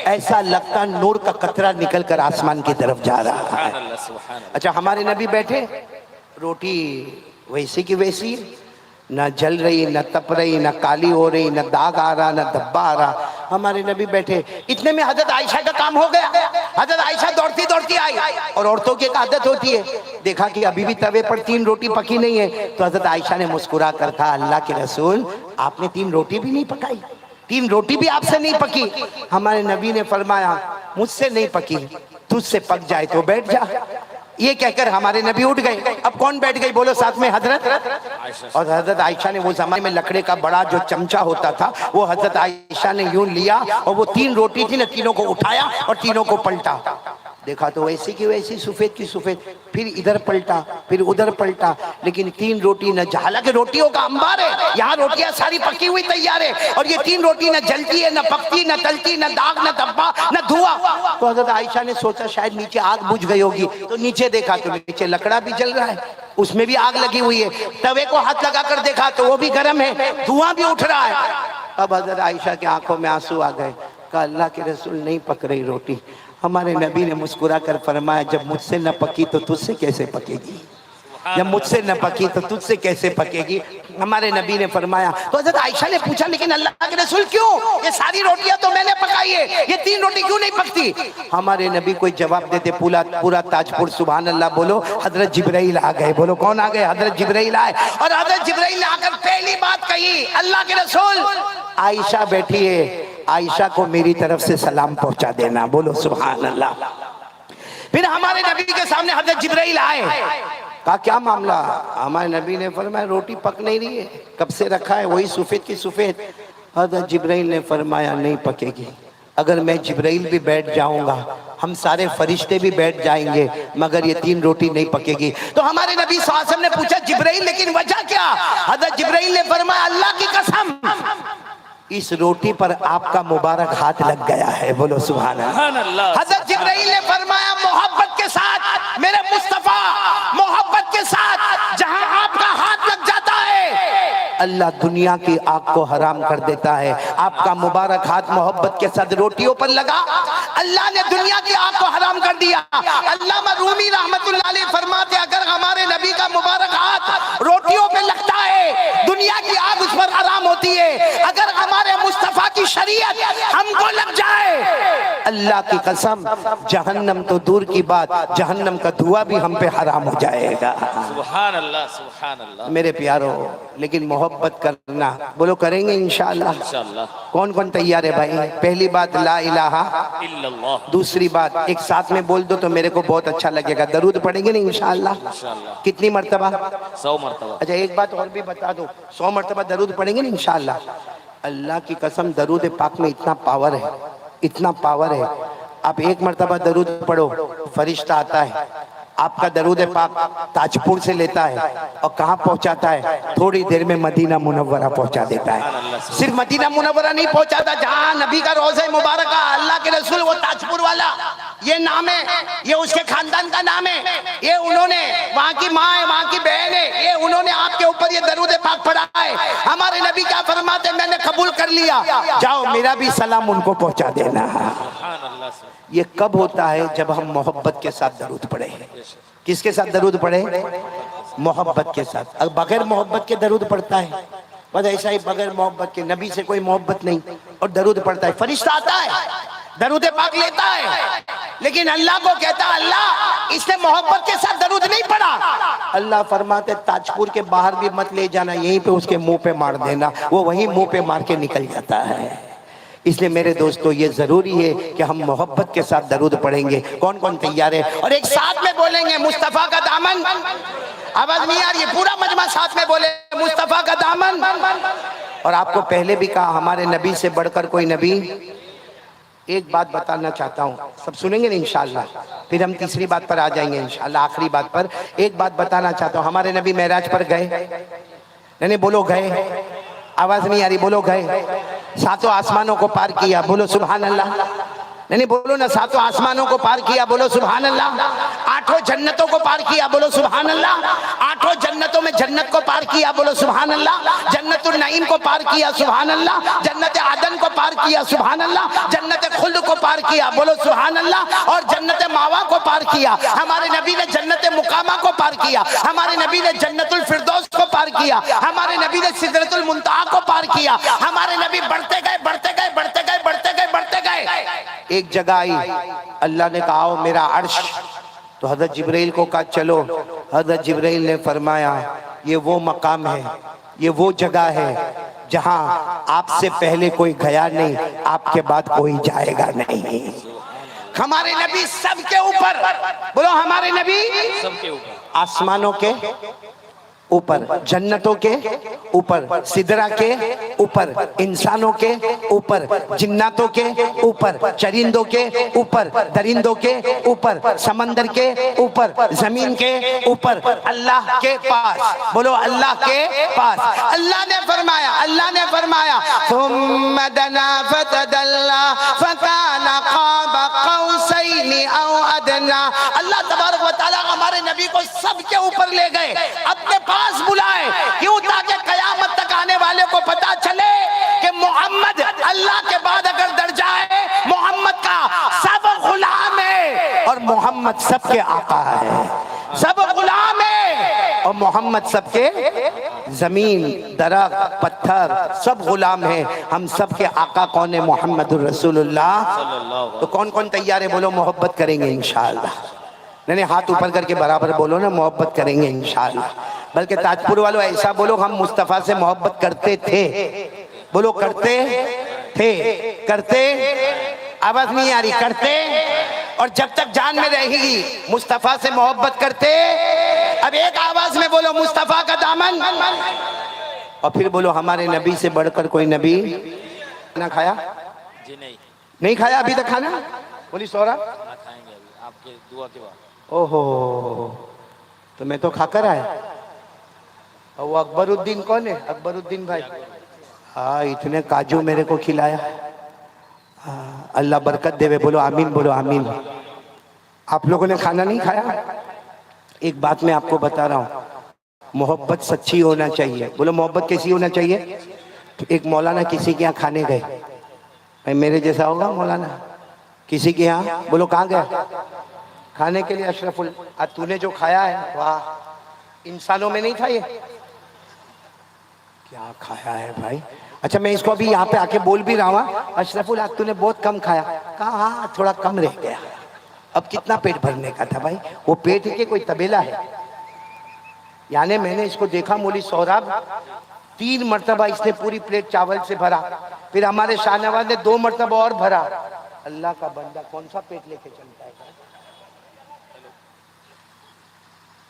ایسا لگتا نور کا قطرہ نکل کر آسمان کی طرف جا رہا ہے۔ سبحان اللہ سبحان اللہ۔ اچھا ہمارے نبی بیٹھے، روٹی ویسی کی ویسی، نہ جل رہی، نہ تپ رہی، نہ کالی ہو رہی، نہ داغ آ رہا، نہ دھبا آ رہا، ہمارے نبی بیٹھے۔ اتنے میں حضرت عائشہ کا کام ہو گیا، حضرت عائشہ دوڑتی دوڑتی آئی، اور عورتوں کی ایک عادت ہوتی ہے، دیکھا کہ ابھی بھی توے پر 3 روٹی پکی نہیں ہے، تو حضرت عائشہ نے مسکرا کر کہا اللہ کے رسول آپ نے 3 روٹی بھی نہیں پکائی، 3 روٹی بھی آپ سے نہیں پکی؟ ہمارے نبی نے فرمایا مجھ سے نہیں پکی، تجھ سے پک جائے تو بیٹھ جا۔ یہ کہہ کر ہمارے نبی اٹھ گئے۔ اب کون بیٹھ گئی؟ بولو ساتھ میں حضرت۔ اور حضرت عائشہ نے وہ زمانے میں لکڑے کا بڑا جو چمچہ ہوتا تھا، وہ حضرت عائشہ نے یوں لیا، اور وہ 3 روٹی تھی نا، تینوں کو اٹھایا اور تینوں کو پلٹا، دیکھا تو ویسی کی ویسی، سفید کی سفید، پھر ادھر پلٹا پھر ادھر پلٹا، لیکن 3 روٹی نہ، حالانکہ روٹیوں کا انبار ہے، یہاں روٹیاں ساری پکی ہوئی تیار ہے، اور یہ 3 روٹی نہ جلتی ہے، نہ پکتی، نہ تلتی، نہ داغ، نہ دھبا، نہ دھواں۔ تو حضرت عائشہ نے سوچا شاید نیچے آگ بجھ گئی ہوگی، تو نیچے دیکھا تو نیچے لکڑا بھی جل رہا ہے، اس میں بھی آگ لگی ہوئی ہے، توے کو ہاتھ لگا کر دیکھا تو وہ بھی گرم ہے، دھواں بھی اٹھ رہا ہے۔ اب حضرت عائشہ کی آنکھوں میں آنسو آ گئے، کہا اللہ کے رسول نہیں پک رہی روٹی۔ ہمارے نبی نے مسکرا کر فرمایا جب مجھ سے نہ پکی تو تجھ سے کیسے پکے گی؟ جب مجھ سے نہ پکی تو تجھ سے کیسے پکے گی؟ ہمارے نبی نے فرمایا، تو حضرت عائشہ نے پوچھا لیکن اللہ کے رسول کیوں؟ یہ ساری روٹیاں تو میں نے پکائی ہے، یہ 3 روٹی کیوں نہیں پکتی؟ ہمارے نبی کوئی جواب دیتے، پورا تاج پور سبحان اللہ بولو، حضرت جبرائیل آ گئے۔ بولو کون آ گئے؟ حضرت جبرائیل آئے، اور حضرت جبرائیل نے آ کر پہلی بات کہی، اللہ کے رسول عائشہ بیٹھی ہے، عائشہ کو میری طرف سے سلام پہنچا دینا۔ بولو سبحان اللہ۔ پھر ہمارے نبی کے سامنے حضرت جبرائیل آئے، کہا کیا معاملہ؟ ہمارے نبی نے فرمایا روٹی پک نہیں رہی ہے، کب سے رکھا ہے وہی سفید کی سفید۔ حضرت جبرائیل نے فرمایا نہیں پکے گی، اگر میں جبرائیل بھی بیٹھ جاؤں گا، ہم سارے فرشتے بھی بیٹھ جائیں گے، مگر یہ 3 روٹی نہیں پکے گی۔ تو ہمارے نبی صلی اللہ علیہ وسلم نے پوچھا جبرائیل لیکن وجہ کیا؟ حضرت جبرائیل نے فرمایا اللہ کی قسم اس روٹی پر آپ کا مبارک ہاتھ لگ گیا ہے۔ بولو سبحان اللہ۔ حضرت جبرائیل نے فرمایا محبت کے ساتھ میرے مصطفیٰ، محبت کے ساتھ جہاں آپ کا ہاتھ لگ جاتا ہے اللہ دنیا کی آگ کو حرام کر دیتا ہے۔ آپ کا مبارک ہاتھ محبت کے ساتھ روٹیوں پر لگا، اللہ نے دنیا کی آگ کو حرام کر دیا۔ علامہ رومی رحمت اللہ علیہ فرماتے اگر ہمارے نبی کا مبارک ہاتھ روٹیوں پہ لگتا ہے دنیا کی آگ اس پر حرام ہوتی ہے، اگر ہمارے مصطفیٰ کی شریعت ہم کو لگ جائے اللہ کی قسم جہنم تو دور کی بات، جہنم کا دھواں بھی ہم پہ حرام ہو جائے گا۔ سبحان اللہ سبحان اللہ۔ میرے پیارو لیکن محبت کرنا، بولو کریں گے انشاءاللہ؟ انشاءاللہ۔ کون کون تیار ہے بھائی؟ پہلی بات لا الہ الا اللہ۔ دوسری بات ایک ساتھ میں بول دو تو میرے کو بہت اچھا لگے گا، درود پڑھیں گے نا انشاءاللہ؟ انشاءاللہ۔ کتنی مرتبہ؟ 100 مرتبہ۔ اچھا ایک بات اور بھی بتا دو، 100 مرتبہ درود پڑھیں گے نا انشاءاللہ؟ اللہ کی قسم درود پاک میں اتنا پاور ہے اتنا پاور ہے. آپ ایک مرتبہ درود پڑھو, فرشتہ آتا ہے, آپ کا درود پاک تاجپور سے لیتا ہے اور کہاں پہنچاتا ہے؟ تھوڑی دیر میں مدینہ منورہ پہنچا دیتا ہے. صرف مدینہ منورہ نہیں پہنچاتا, جہاں نبی کا روضہ مبارکہ, اللہ کے رسول, وہ تاجپور والا, یہ نام ہے, یہ اس کے خاندان کا نام ہے, یہ انہوں نے, وہاں کی ماں ہے, وہاں کی بہن ہے, یہ انہوں نے آپ کے اوپر یہ درود پاک پڑھا ہے. ہمارے نبی کیا فرماتے ہیں؟ میں نے قبول کر لیا, جاؤ میرا بھی سلام ان کو پہنچا دینا. سبحان اللہ. یہ کب ہوتا ہے؟ جب ہم محبت کے ساتھ درود پڑھے. کس کے ساتھ درود پڑھے؟ محبت کے ساتھ. اگر بغیر محبت کے درود پڑھتا ہے, بس ایسا ہی بغیر محبت کے, نبی سے کوئی محبت نہیں اور درود پڑھتا ہے, فرشتہ آتا ہے, درود پاک لیتا ہے, لیکن اللہ کو کہتا ہے اللہ اس نے محبت کے ساتھ درود نہیں پڑھا. اللہ فرماتے تاجپور کے باہر بھی مت لے جانا, یہیں پہ اس کے منہ پہ مار دینا, وہ وہیں منہ پہ مار کے نکل جاتا ہے. اس لیے میرے دوستو یہ ضروری ہے کہ ہم محبت کے ساتھ درود پڑھیں گے. کون کون تیار ہے؟ اور ایک ساتھ میں بولیں گے مصطفیٰ کا دامن. آواز نہیں آ رہی ہے؟ پورا مجمع ساتھ میں بولے مصطفیٰ کا دامن. اور آپ کو پہلے بھی کہا ہمارے نبی سے بڑھ کر کوئی نبی. ایک بات بتانا چاہتا ہوں, سب سنیں گے نا انشاءاللہ, پھر ہم تیسری بات پر آ جائیں گے انشاءاللہ, آخری بات پر. ایک بات بتانا چاہتا ہوں, ہمارے نبی معراج پر گئے, نہیں بولو گئے, آواز نہیں آ رہی, بولو گئے. ساتوں آسمانوں کو پار کیا, بولو سبحان اللہ. نہیں بولو نا, ساتوں آسمانوں کو پار کیا, بولو سبحان اللہ. آٹھوں جنتوں کو پار کیا, بولو سبحان اللہ. آٹھوں جنتوں میں جنت کو پار کیا, بولو سبحان اللہ. جنت النعیم کو پار کیا, سبحان اللہ. جنت عدن کو پار کیا, سبحان اللہ. جنت خلد کو پار کیا, بولو سبحان اللہ. اور جنت ماوا کو پار کیا. ہمارے نبی نے جنت مقامہ کو پار کیا, ہمارے نبی نے جنت الفردوس کو پار کیا, ہمارے نبی نے سدرۃ المنتہا کو پار کیا. ہمارے نبی بڑھتے گئے, بڑھتے گئے, بڑھتے گئے, بڑھتے گئے, بڑھتے گئے. ایک جگہ آئی, اللہ نے کہا آؤ میرا عرش, تو حضرت جبرائیل کو کہا چلو. حضرت جبرائیل نے فرمایا یہ وہ مقام ہے, یہ وہ جگہ ہے جہاں آپ سے پہلے کوئی گیا نہیں, آپ کے بعد کوئی جائے گا نہیں. ہمارے نبی سب کے اوپر, بولو ہمارے نبی سب کے اوپر, آسمانوں کے اوپر, جنتوں کے اوپر, سدرہ کے اوپر, انسانوں کے اوپر, جناتوں کے اوپر, چرندوں کے اوپر, درندوں کے اوپر, سمندر کے اوپر, زمین کے اوپر, اللہ کے پاس. بولو اللہ کے پاس. اللہ نے فرمایا ثم دنا فتدلا فکان قاب قوسین او ادنا. اللہ تبارک و تعالی ہمارے نبی کو سب کے اوپر لے گئے, اپنے پاس بلائے. کیوں؟ تاکہ قیامت تک آنے والے کو پتا چلے کہ محمد اللہ کے بعد اگر درجہ ہے, محمد کا سب غلام ہے اور محمد سب کے آقا ہے. سب غلام ہے اور محمد سب کے, زمین, درخت, پتھر سب غلام ہیں. ہم سب کے آقا کون ہے؟ محمد الرسول اللہ. تو کون کون تیار ہے؟ بولو محبت کریں گے انشاءاللہ. نہیں ہاتھ اوپر کر کے برابر بولو نا, محبت کریں گے انشاءاللہ. بلکہ تاجپور والوں ایسا بولو ہم مصطفیٰ سے محبت کرتے تھے. بولو کرتے تھے, کرتے, آواز نہیں آ رہی, کرتے. اور جب تک جان میں رہے گی مصطفیٰ سے محبت کرتے. اب ایک آواز میں بولو مصطفیٰ کا دامن, اور پھر بولو ہمارے نبی سے بڑھ کر کوئی نبی. کھانا کھایا؟ جی نہیں کھایا ابھی تک کھانا؟ بولی سورا کھائیں گے ابھی آپ کے دعا کے بعد. اوہو, تو میں تو کھا کر آیا. اور وہ اکبر الدین کون ہے؟ اکبر الدین بھائی, ہاں اتنے کاجو میرے کو کھلایا. اللہ برکت دے. بولو آمین, بولو آمین. آپ لوگوں نے کھانا نہیں کھایا؟ ایک بات میں آپ کو بتا رہا ہوں, محبت سچی ہونا چاہیے. بولو محبت کیسی ہونا چاہیے؟ ایک مولانا کسی کے یہاں کھانے گئے, میرے جیسا ہوگا مولانا, کسی کے یہاں, بولو کہاں گیا کھانے کے لیے؟ اشرف تو نے جو کھایا ہے, واہ, انسانوں میں نہیں تھا یہ. کیا کھایا ہے بھائی؟ اچھا میں اس کو ابھی یہاں پہ آ کے بول بھی رہا ہوں, اشرف تو نے بہت کم کھایا. کہا ہاں تھوڑا کم رہ گیا. اب کتنا پیٹ بھرنے کا تھا بھائی؟ وہ پیٹ کے کوئی تبیلہ ہے. یعنی میں نے اس کو دیکھا مولی سہراب 3 مرتبہ اس نے پوری پلیٹ چاول سے بھرا, پھر ہمارے شاہ نواز نے 2 مرتبہ اور بھرا. اللہ کا بندہ کون سا پیٹ لے کے چلتا ہے؟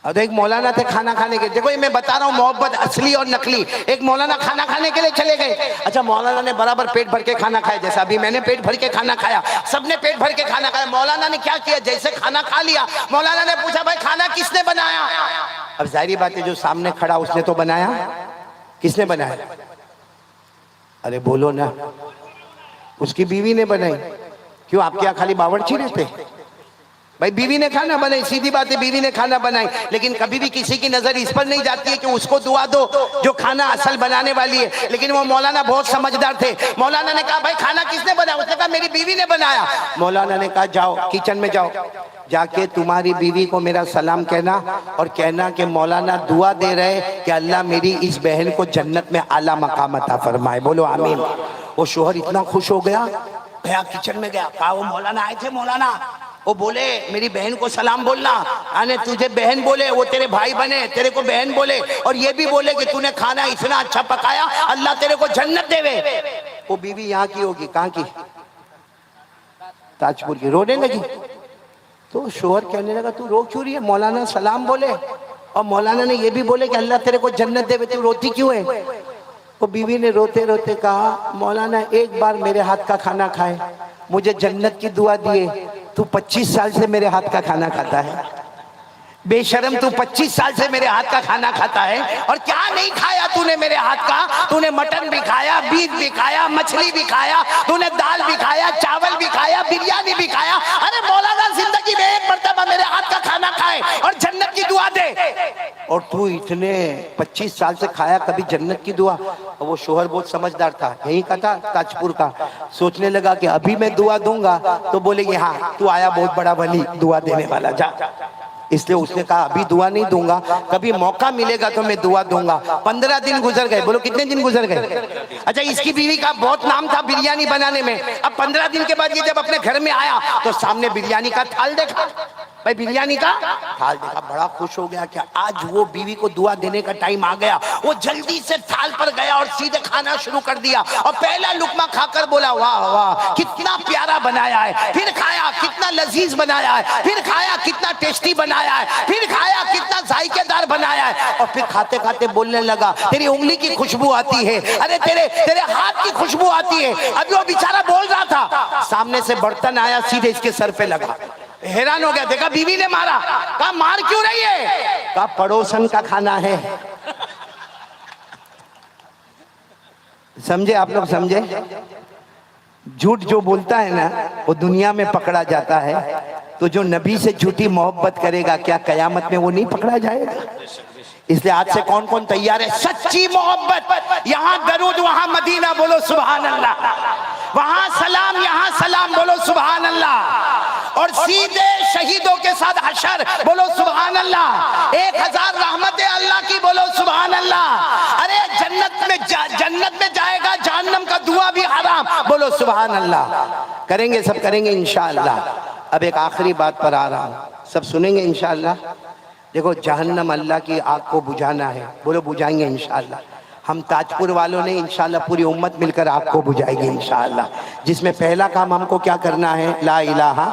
اور ایک مولانا تھے کھانا کھانے کے، دیکھو یہ میں بتا رہا ہوں محبت اصلی اور نقلی. ایک مولانا کھانا کھانے کے لیے چلے گئے. اچھا مولانا نے برابر پیٹ بھر کے کھانا کھایا، جیسا ابھی میں نے پیٹ بھر کے کھانا کھایا، سب نے پیٹ بھر کے کھانا کھایا. مولانا نے کیا کیا، جیسے کھانا کھا لیا مولانا نے پوچھا بھائی کھانا کس نے بنایا؟ اب ظاہری بات ہے جو سامنے کھڑا اس نے تو بنایا. کس نے بنایا؟ ارے بولو نا. اس کی بیوی نے بنائی. کیوں آپ کے یہاں خالی باورچی رہتے؟ بھائی بیوی نے کھانا بنائی، سیدھی بات ہے بیوی نے کھانا بنائی. لیکن کبھی بھی کسی کی نظر اس پر نہیں جاتی ہے کہ اس کو دعا دو جو کھانا اصل بنانے والی ہے. لیکن وہ مولانا بہت سمجھدار تھے. مولانا نے کہا بھائی کھانا کس نے بنایا؟ اس نے کہا میری بیوی نے بنایا. مولانا نے کہا جاؤ کچن میں جاؤ، جا کے تمہاری بیوی کو میرا سلام کہنا اور کہنا کہ مولانا دعا دے رہے کہ اللہ میری اس بہن کو جنت میں اعلیٰ مقام عطا فرمائے. بولو آمین. وہ شوہر اتنا خوش ہو گیا کچن میں گیا، کہا وہ مولانا آئے تھے مولانا، وہ بولے میری بہن کو سلام بولنا، آنے تجھے بہن بولے، وہ تیرے بھائی بنے، تیرے کو بہن بولے، اور یہ بھی بولے کہ تو نے کھانا اتنا اچھا پکایا اللہ تیرے کو جنت دے وے. وہ بیوی یہاں کی ہوگی، کہاں کی؟ تاج پور کی. رونے لگی. تو شوہر کہنے لگا تو رو کیوں رہی ہے؟ مولانا سلام بولے اور مولانا نے یہ بھی بولے کہ اللہ تیرے کو جنت دے وے، تو روتی کیوں ہے؟ وہ بیوی نے روتے روتے کہا مولانا ایک بار میرے ہاتھ کا کھانا کھائے، مجھے جنت کی دعا دیے. تو 25 سال سے میرے ہاتھ کا کھانا کھاتا ہے، بے شرم. تو 25 سال سے میرے ہاتھ کا کھانا کھاتا ہے اور کیا نہیں کھایا تو نے میرے ہاتھ کا؟ تو نے مٹن بھی کھایا، بیف بھی کھایا، مچھلی بھی کھایا، تو نے دال بھی کھایا، چاول بھی کھایا، بریانی بھی کھایا. ارے مولانا زندگی میں ایک مرتبہ میرے ہاتھ کا کھانا کھائے اور جنت کی دعا دے، اور تو اتنے 25 سال سے کھایا کبھی جنت کی دعا. اور وہ شوہر بہت سمجھدار تھا، یہی کا تھا تاج پور کا. سوچنے لگا کہ ابھی میں دعا دوں گا تو بولے گی ہاں تو آیا بہت بڑا ولی دعا دینے والا، جا. اس لیے اس نے کہا ابھی دعا نہیں دوں گا، کبھی موقع ملے گا تو میں دعا دوں گا. 15 دن گزر گئے. بولو کتنے دن گزر گئے؟ اچھا اس کی بیوی کا بہت نام تھا بریانی بنانے میں. اب 15 دن کے بعد یہ جب اپنے گھر میں آیا تو سامنے بریانی کا تھال دیکھا. بھائی بریانی کا تھال دیکھا، بڑا خوش ہو گیا کہ آج وہ بیوی کو دعا دینے کا ٹائم آ گیا. وہ جلدی سے تھال پر گیا اور سیدھے کھانا شروع کر دیا اور پہلا لقمہ کھا کر بولا واہ واہ کتنا پیارا بنایا ہے. پھر کھایا کتنا لذیذ بنایا ہے، پھر کھایا کتنا ٹیسٹی بنایا ہے، پھر کھایا کتنا ذائقے دار بنایا ہے. اور پھر کھاتے کھاتے بولنے لگا تیری انگلی کی خوشبو آتی ہے، ارے تیرے ہاتھ کی خوشبو آتی ہے. ابھی وہ بیچارہ بول رہا تھا، سامنے سے برتن آیا سیدھے اس کے سر پہ لگا. حیران ہو گیا، دیکھا بیوی نے مارا. کہا مار کیوں رہی ہے؟ کہا پڑوسن کا کھانا ہے. سمجھے آپ لوگ؟ سمجھے؟ جھوٹ جو بولتا ہے نا وہ دنیا میں پکڑا جاتا ہے، تو جو نبی سے جھوٹی محبت کرے گا کیا قیامت میں وہ نہیں پکڑا جائے گا؟ اس لیے آج سے کون کون تیار ہے؟ سچی محبت، یہاں درود وہاں مدینہ، بولو سبحان اللہ. وہاں سلام یہاں سلام، بولو سبحان اللہ. اور سیدھے شہیدوں کے ساتھ حشر، بولو سبحان اللہ. 1000 رحمتیں اللہ کی، بولو سبحان اللہ. ارے جنت میں جائے گا، جہنم کا دعا بھی حرام، بولو سبحان اللہ. کریں گے، سب کریں گے انشاءاللہ. اب ایک آخری بات پر آ رہا ہوں، سب سنیں گے انشاءاللہ. دیکھو جہنم اللہ کی آگ کو بجھانا ہے، بولو بجھائیں گے انشاءاللہ. ہم تاج پور والوں نے انشاءاللہ پوری امت مل کر آگ کو بجھائے گی انشاءاللہ. جس میں پہلا کام ہم کو کیا کرنا ہے؟ لا الہ.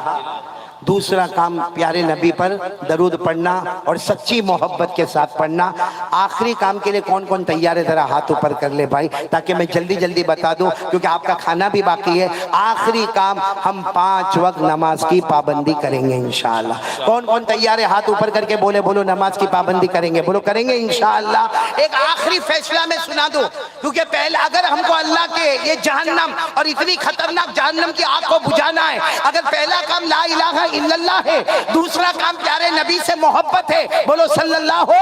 دوسرا کام پیارے نبی پر درود پڑھنا اور سچی محبت کے ساتھ پڑھنا. آخری کام کے لیے کون کون تیار ہے؟ ذرا ہاتھ اوپر کر لے بھائی، تاکہ میں جلدی جلدی بتا دوں کیونکہ آپ کا کھانا بھی باقی ہے. آخری کام ہم 5 وقت نماز کی پابندی کریں گے انشاءاللہ. کون کون تیار ہے؟ ہاتھ اوپر کر کے بولے، بولو نماز کی پابندی کریں گے، بولو کریں گے انشاءاللہ. ایک آخری فیصلہ میں سنا دوں، کیونکہ پہلے اگر ہم کو اللہ کے یہ جہنم اور اتنی خطرناک جہنم کی آگ کو بجھانا ہے، اگر پہلا کام لا الہ الا اللہ ہے، دوسرا کام پیارے نبی سے محبت ہے، بولو صلی اللہ ہو.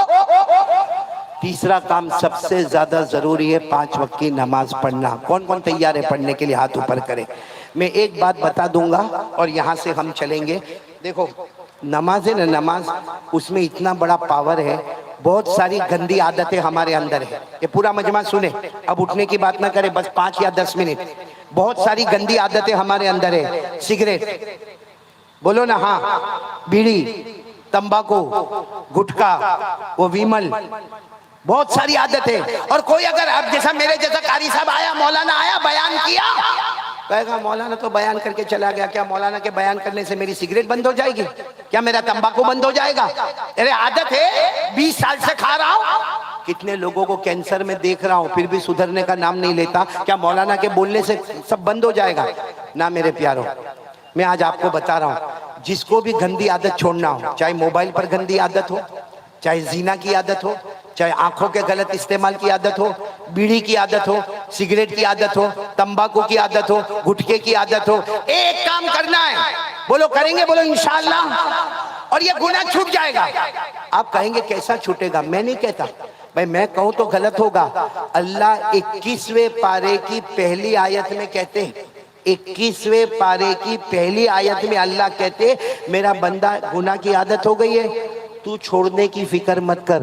تیسرا کام سب سے زیادہ ضروری ہے 5 وقت کی نماز پڑھنا. کون کون تیار ہے پڑھنے کے لیے؟ ہاتھ اوپر کرے. میں ایک بات بتا دوں گا اور یہاں سے ہم چلیں گے. دیکھو نماز ہے نا، نماز اس میں اتنا بڑا پاور ہے. بہت ساری گندی عادتیں ہمارے اندر ہے. یہ پورا مجمع سنے، اب اٹھنے کی بات نہ کرے، بس 5 یا 10 منٹ. بہت ساری گندی عادتیں ہمارے اندر ہے. سگریٹ، بولو نا ہاں، بیڑی، تمباکو، گٹکا، وہ ویمل، بہت ساری عادتیں. اور کوئی اگر اب جیسا میرے جیسا قاری صاحب آیا، مولانا آیا، بیان کیا، کہے گا مولانا تو بیان کر کے چلا گیا، کیا مولانا کے بیان کرنے سے میری سگریٹ بند ہو جائے گی؟ کیا میرا تمباکو بند ہو جائے گا؟ ارے عادت ہے، 20 سال سے کھا رہا ہوں، کتنے لوگوں کو کینسر میں دیکھ رہا ہوں پھر بھی سدھرنے کا نام نہیں لیتا، کیا مولانا کے بولنے سے سب بند ہو جائے گا؟ نہ میرے پیاروں، میں آج آپ کو بتا رہا ہوں، جس کو بھی گندی عادت چھوڑنا ہو، چاہے موبائل پر گندی عادت ہو، چاہے زنا کی عادت ہو، چاہے آنکھوں کے غلط استعمال کی عادت ہو، بیڑی کی عادت ہو، سگریٹ کی عادت ہو، تمباکو کی عادت ہو، گٹکے کی عادت ہو، ایک کام کرنا ہے، بولو کریں گے؟ بولو انشاءاللہ، اور یہ گناہ چھوٹ جائے گا۔ آپ کہیں گے کیسا چھوٹے گا؟ میں نہیں کہتا بھائی، میں کہوں تو غلط ہوگا۔ اللہ 21ویں پارے کی پہلی آیت میں کہتے ہیں، 21ویں پارے کی پہلی آیت میں اللہ کہتے میرا بندہ گناہ کی عادت ہو گئی ہے، تو چھوڑنے کی فکر مت کر،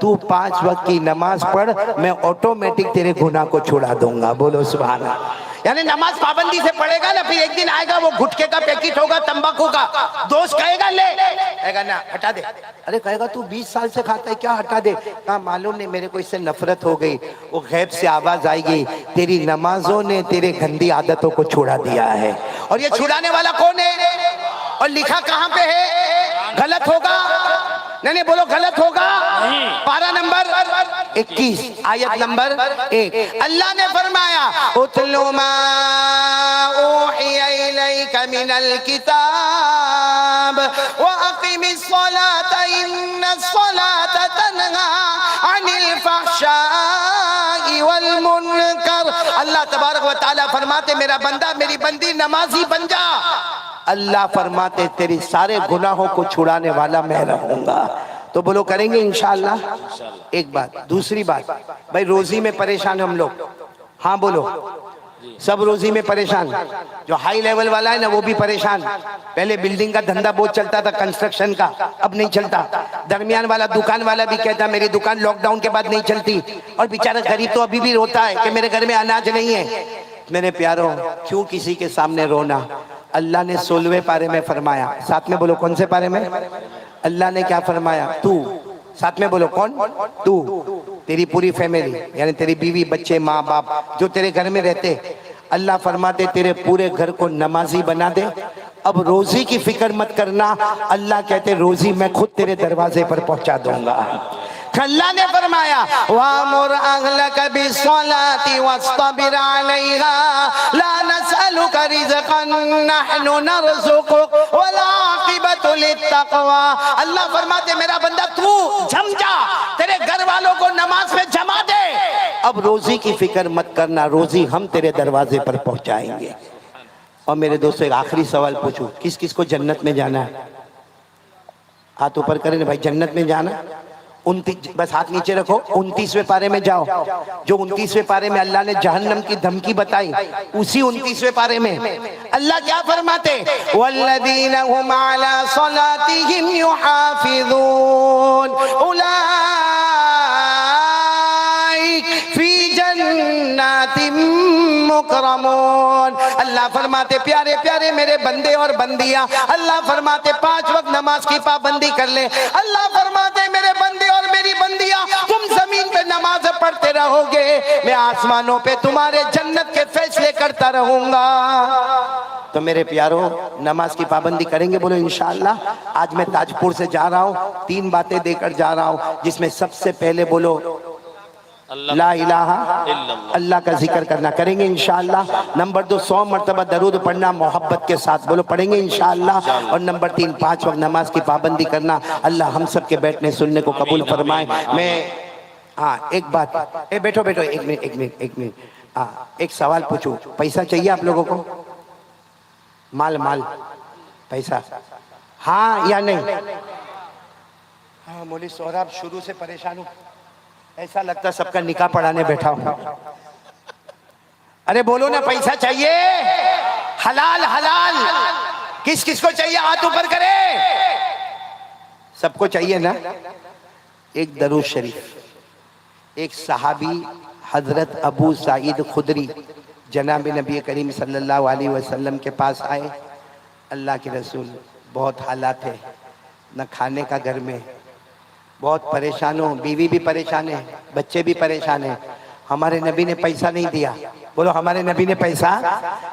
تو 5 وقت کی نماز پڑھ، میں آٹومیٹک تیرے گناہ کو چھڑا دوں گا۔ بولو سبحان اللہ۔ یعنی نماز پابندی سے پڑھے گا نا، پھر ایک دن آئے گا وہ گھٹکے کا پیکٹ ہوگا، تمباکو کا، دوست کہے گا لے، کہے گا نا ہٹا دے، ارے کہے گا تو 20 سال سے کھاتا ہے، کیا ہٹا دے؟ کہا معلوم نہیں، میرے کو اس سے نفرت ہو گئی۔ وہ غیب سے آواز آئے گی، تیری نمازوں نے تیرے گندی عادتوں کو چھڑا دیا ہے۔ اور یہ چھڑانے والا کون ہے؟ اور لکھا کہاں پہ ہے؟ غلط ہوگا؟ نہیں بولو غلط ہوگا۔ پارہ نمبر 21 آیت نمبر 1، اللہ نے فرمایا اتلو ما اوحی الیک من الکتاب واقم الصلاة ان الصلاة تنہی عن الفحشاء والمنکر۔ اللہ تبارک و تعالیٰ فرماتے میرا بندہ میری بندی نمازی بن جا، اللہ فرماتے تیری سارے گناہوں کو چھڑانے والا میں رہوں گا۔ تو بولو کریں گے انشاءاللہ؟ ایک بات۔ دوسری بات، بھائی روزی میں پریشان ہم لوگ، ہاں بولو، سب روزی میں پریشان۔ جو ہائی لیول والا ہے نا وہ بھی پریشان، پہلے بلڈنگ کا دھندا بہت چلتا تھا، کنسٹرکشن کا، اب نہیں چلتا۔ درمیان والا دکان والا بھی کہتا میری دکان لاک ڈاؤن کے بعد نہیں چلتی، اور بیچارہ غریب تو ابھی بھی روتا ہے کہ میرے گھر میں اناج نہیں ہے۔ میرے پیاروں، کیوں کسی کے سامنے رونا؟ اللہ نے 16ویں پارے میں فرمایا، ساتھ میں بولو کون سے پارے میں؟ اللہ نے کیا فرمایا؟ تو، ساتھ میں بولو کون؟ تو، تیری پوری فیملی، یعنی تیری بیوی بچے ماں باپ جو تیرے گھر میں رہتے، اللہ فرماتے تیرے پورے گھر کو نمازی بنا دے۔ اب روزی کی فکر مت کرنا، اللہ کہتے روزی میں خود تیرے دروازے پر پہنچا دوں گا۔ اللہ نے فرمایا وَأَمُرْ أَهْلَكَ بِالصَّلَاةِ وَاصْطَبِرْ عَلَيْهَا لَا نَسْأَلُكَ رِزْقًا نَحْنُ نَرْزُقُكَ وَالْعَاقِبَةُ لِلتَّقْوَىٰ۔ اللہ فرماتے میرا بندہ تو جم جا، تیرے گھر والوں کو نماز میں جما دے، اب روزی کی فکر مت کرنا، روزی ہم تیرے دروازے پر پہنچائیں گے۔ اور میرے دوستو ایک آخری سوال پوچھو، کس کس کو جنت میں جانا ہے؟ ہاتھ اوپر کریں بھائی، جنت میں جانا؟ بس ہاتھ نیچے رکھو۔ 29ویں پارے میں جاؤ، جو 29ویں پارے میں اللہ نے جہنم کی دھمکی بتائی، اسی 29ویں پارے میں اللہ کیا فرماتے؟ والذین هم علی صلاتهم یحافظون اولئک فی جنات مکرمون۔ اللہ فرماتے پیارے پیارے میرے بندے اور بندیاں، اللہ فرماتے 5 وقت نماز کی پابندی کر لے۔ اللہ فرماتے میرے بندے اور میری بندیاں، تم زمین پہ نماز پڑھتے رہو گے، میں آسمانوں پہ تمہارے جنت کے فیصلے کرتا رہوں گا۔ تو میرے پیاروں، نماز کی پابندی کریں گے؟ بولو انشاءاللہ۔ آج میں تاج پور سے جا رہا ہوں، 3 باتیں دے کر جا رہا ہوں، جس میں سب سے پہلے بولو لا الہ اللہ کا ذکر کرنا، کریں گے انشاءاللہ۔ نمبر 2 100 مرتبہ درود پڑھنا محبت کے ساتھ، بولو پڑھیں گے انشاءاللہ۔ اور نمبر 3 5 وقت نماز کی پابندی کرنا۔ اللہ ہم سب کے بیٹھنے سننے کو قبول فرمائے۔ میں ایک بات، بیٹھو ایک منٹ، ایک سوال پوچھوں، پیسہ چاہیے آپ لوگوں کو؟ مال پیسہ، ہاں یا نہیں؟ ہاں مولوی سہراب شروع سے پریشان ہوں، ایسا لگتا سب کا نکاح پڑھانے بیٹھا ہوں۔ ارے بولو نا، پیسہ چاہیے؟ حلال حلال کس کس کو چاہیے؟ ہاتھ اوپر کرے۔ سب کو چاہیے نا؟ ایک درود شریف، ایک صحابی حضرت ابو سعید خدری جناب نبی کریم صلی اللہ علیہ وسلم کے پاس آئے، اللہ کے رسول بہت حالات ہے، نہ کھانے کا گھر میں، بہت پریشان ہوں، بیوی بھی پریشان ہے، بچے بھی پریشان ہیں، ہمارے نبی نے پیسہ نہیں دیا. بولو ہمارے نبی نے پیسہ,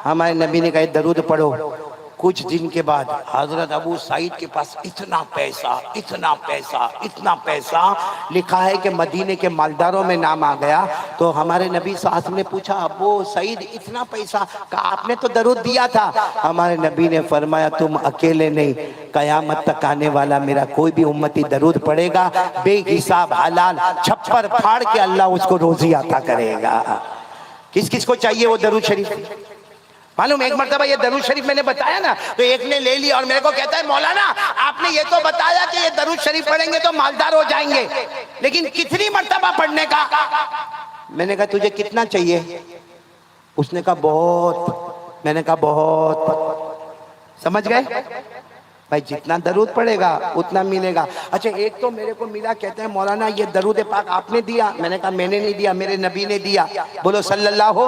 ہمارے نبی نے کہا درود پڑھو. کچھ دن کے بعد حضرت ابو سعید کے پاس اتنا پیسہ, اتنا پیسہ, اتنا پیسہ, لکھا ہے کہ مدینے کے مالداروں میں نام آ گیا. تو ہمارے نبی صلی اللہ علیہ وسلم نے پوچھا ابو سعید اتنا پیسہ, کہا آپ نے تو درود دیا تھا. ہمارے نبی نے فرمایا تم اکیلے نہیں, قیامت تک آنے والا میرا کوئی بھی امتی درود پڑھے گا, بے حساب حلال چھپر پھاڑ کے اللہ اس کو روزی عطا کرے گا. کس کس کو چاہیے وہ درود شریف؟ معلوم ایک مرتبہ یہ درود شریف میں نے بتایا نا, تو ایک نے لے لیا اور میرے کو کہتا ہے مولانا آپ نے یہ تو بتایا کہ یہ درود شریف پڑھیں گے تو مالدار ہو جائیں گے, لیکن کتنی مرتبہ پڑھنے کا؟ میں نے کہا تجھے کتنا چاہیے؟ اس نے کہا بہت. میں نے کہا بہت. سمجھ گئے بھائی, جتنا درود پڑھے گا اتنا ملے گا. اچھا ایک تو میرے کو ملا, کہتے ہیں مولانا یہ درود پاک آپ نے دیا. میں نے کہا میں نے نہیں دیا, میرے نبی نے دیا. بولو صلی اللہ ہو.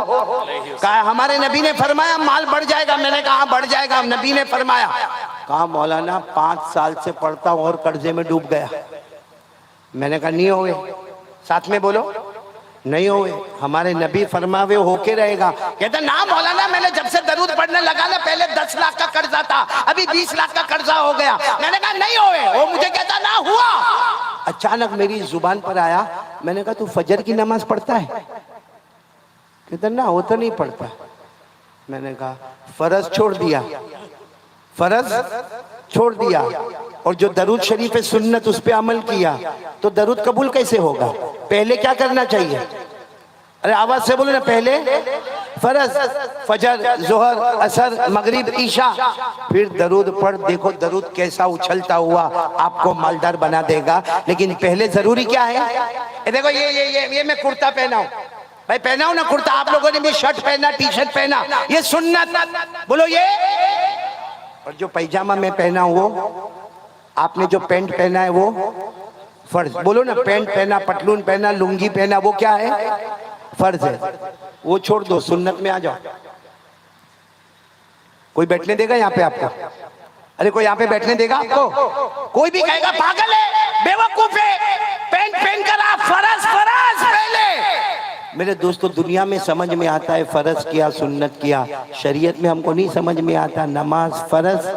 کہا ہمارے نبی نے فرمایا مال بڑھ جائے گا. میں نے کہا بڑھ جائے گا, نبی نے فرمایا. کہا مولانا 5 سال سے پڑھتا ہوں اور قرضے میں ڈوب گیا. میں نے کہا نہیں ہوئے, ساتھ میں بولو نہیں ہوئے. ہمارے نبی فرماوے ہو کے رہے گا. کہتا نا مولانا میں نے جب سے درود پڑھنے لگا نا, پہلے 10 لاکھ کا قرضہ تھا, ابھی 20 لاکھ کا قرضہ ہو گیا. میں نے کہا نہیں ہوئے. وہ مجھے کہتا نہ ہوا. اچانک میری زبان پر آیا, میں نے کہا تو فجر کی نماز پڑھتا ہے؟ کہتا نا وہ تو نہیں پڑھتا. میں نے کہا فرض چھوڑ دیا, فرض چھوڑ دیا, اور جو درود شریف سنت اس پہ عمل کیا, تو درود قبول کیسے ہوگا؟ پہلے کیا کرنا چاہیے؟ ارے آواز سے بولو نا, پہلے فرض, فجر, ظہر, عصر, مغرب, عشاء, پھر درود پڑھ. دیکھو درود کیسا اچھلتا ہوا آپ کو مالدار بنا دے گا. لیکن پہلے ضروری کیا ہے؟ دیکھو یہ میں کرتا پہنا ہوں بھائی, پہنا ہوں نا کرتا, آپ لوگوں نے بھی شرٹ پہنا, ٹی شرٹ پہنا, یہ سنت. بولو یہ. اور جو پیجامہ میں پہنا ہوں وہ, آپ نے جو پینٹ پہنا ہے وہ فرض. بولو نا, پینٹ پہنا, پتلون پہنا, لنگی پہنا, وہ کیا ہے؟ فرض ہے. وہ چھوڑ دو, سنت میں آ جاؤ. کوئی بیٹھنے دے گا یہاں پہ آپ کو؟ ارے کوئی یہاں پہ بیٹھنے دے گا آپ کو؟ کوئی بھی کہے گا پاگل ہے, بے وقوف ہے, پینٹ پہن کر آپ فرض فرض پہلے. میرے دوستو دنیا میں سمجھ میں آتا ہے فرض کیا سنت کیا, شریعت میں ہم کو نہیں سمجھ میں آتا. نماز فرض,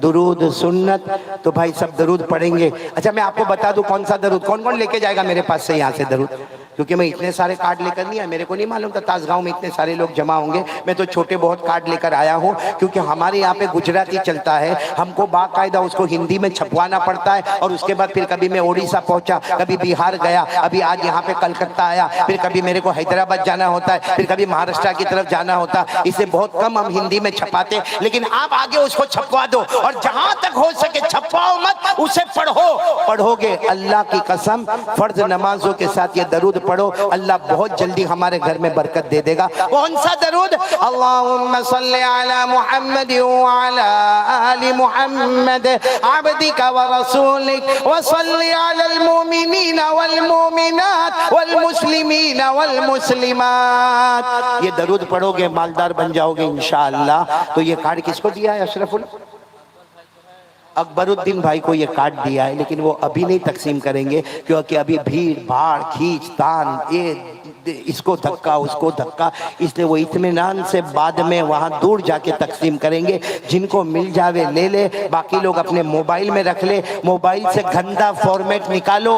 درود سنت, تو بھائی سب درود پڑھیں گے. اچھا میں آپ کو بتا دوں کون سا درود, کون کون لے کے جائے گا میرے پاس سے یہاں سے درود؟ کیونکہ میں اتنے سارے کارڈ لے کر نہیں آیا, میرے کو نہیں معلوم تھا تاز گاؤں میں اتنے سارے لوگ جمع ہوں گے. میں تو چھوٹے بہت کارڈ لے کر آیا ہوں, کیونکہ ہمارے یہاں پہ گجراتی چلتا ہے, ہم کو باقاعدہ اس کو ہندی میں چھپوانا پڑتا ہے, اور اس کے بعد پھر کبھی میں اڑیسہ پہنچا, کبھی بہار گیا, ابھی آج یہاں پہ کلکتہ آیا, پھر کبھی میرے کو حیدرآباد جانا ہوتا ہے, پھر کبھی مہاراشٹر کی طرف جانا ہوتا. اسے بہت کم ہم ہندی میں چھپاتے, لیکن آپ آگے اس کو چھپوا دو, اور جہاں تک ہو سکے چھپواؤ مت, اسے پڑھو. پڑھو گے اللہ کی قسم فرض نمازوں کے ساتھ یہ درود پڑھو, اللہ بہت جلدی ہمارے گھر میں برکت دے دے گا. کون سا درود؟ اللہم صلی علی محمد وعلی آل محمد عبدک ورسولک وصلی علی المؤمنین والمؤمنات والمسلمین والمسلمات. یہ درود پڑھو گے مالدار بن جاؤ گے انشاءاللہ. تو یہ کارڈ کس کو دیا ہے؟ اشرف اکبر الدین بھائی کو یہ کارڈ دیا ہے, لیکن وہ ابھی نہیں تقسیم کریں گے, کیونکہ ابھی بھیڑ بھاڑ کھینچ تان, یہ اس کو دھکا اس کو دھکا, اس لیے وہ اطمینان سے بعد میں وہاں دور جا کے تقسیم کریں گے. جن کو مل جاوے لے لے, باقی لوگ اپنے موبائل میں رکھ لے. موبائل سے گندا فارمیٹ نکالو,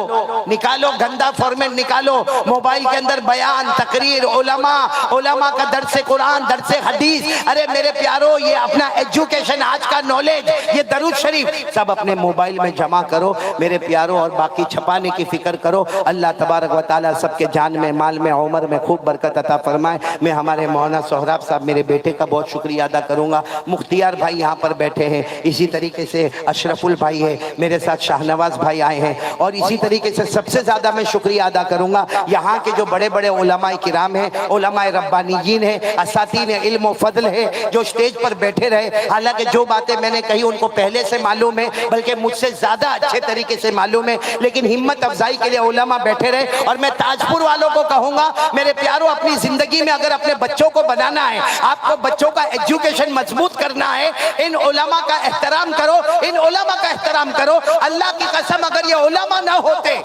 گندا فارمیٹ نکالو. موبائل کے اندر بیان, تقریر, علماء کا درس قرآن, درس حدیث. ارے میرے پیارو, یہ اپنا ایجوکیشن, آج کا نالج, یہ درود شریف سب اپنے موبائل میں جمع کرو میرے پیارو, اور باقی چھپانے کی فکر کرو. اللہ تبارک و تعالیٰ سب کے جان میں, مال میں, عمر میں خوب برکت عطا فرمائے. میں ہمارے مولانا سہراب صاحب میرے بیٹے کا بہت شکریہ ادا کروں گا. مختیار بھائی یہاں پر بیٹھے ہیں, اسی طریقے سے اشرف البھائی ہے, میرے ساتھ شاہنواز بھائی آئے ہیں, اور اسی طریقے سے سب سے زیادہ میں شکریہ ادا کروں گا یہاں کے جو بڑے بڑے علماء کرام ہیں, علماء ربانیین ہیں, اساتین علم و فضل ہے, جو سٹیج پر بیٹھے رہے. حالانکہ جو باتیں میں نے کہی ان کو پہلے سے معلوم ہے, بلکہ مجھ سے زیادہ اچھے طریقے سے معلوم ہے, لیکن ہمت افزائی کے لیے علماء بیٹھے رہے. اور میں تاجپور والوں کو کہوں گا گا میرے پیاروں اپنی زندگی میں اگر اپنے بچوں کو بنانا ہے, آپ کو بچوں کا ایجوکیشن مضبوط کرنا ہے, ان علماء کا احترام کرو, ان علماء کا احترام کرو. اللہ کی قسم اگر یہ علماء نہ ہوتے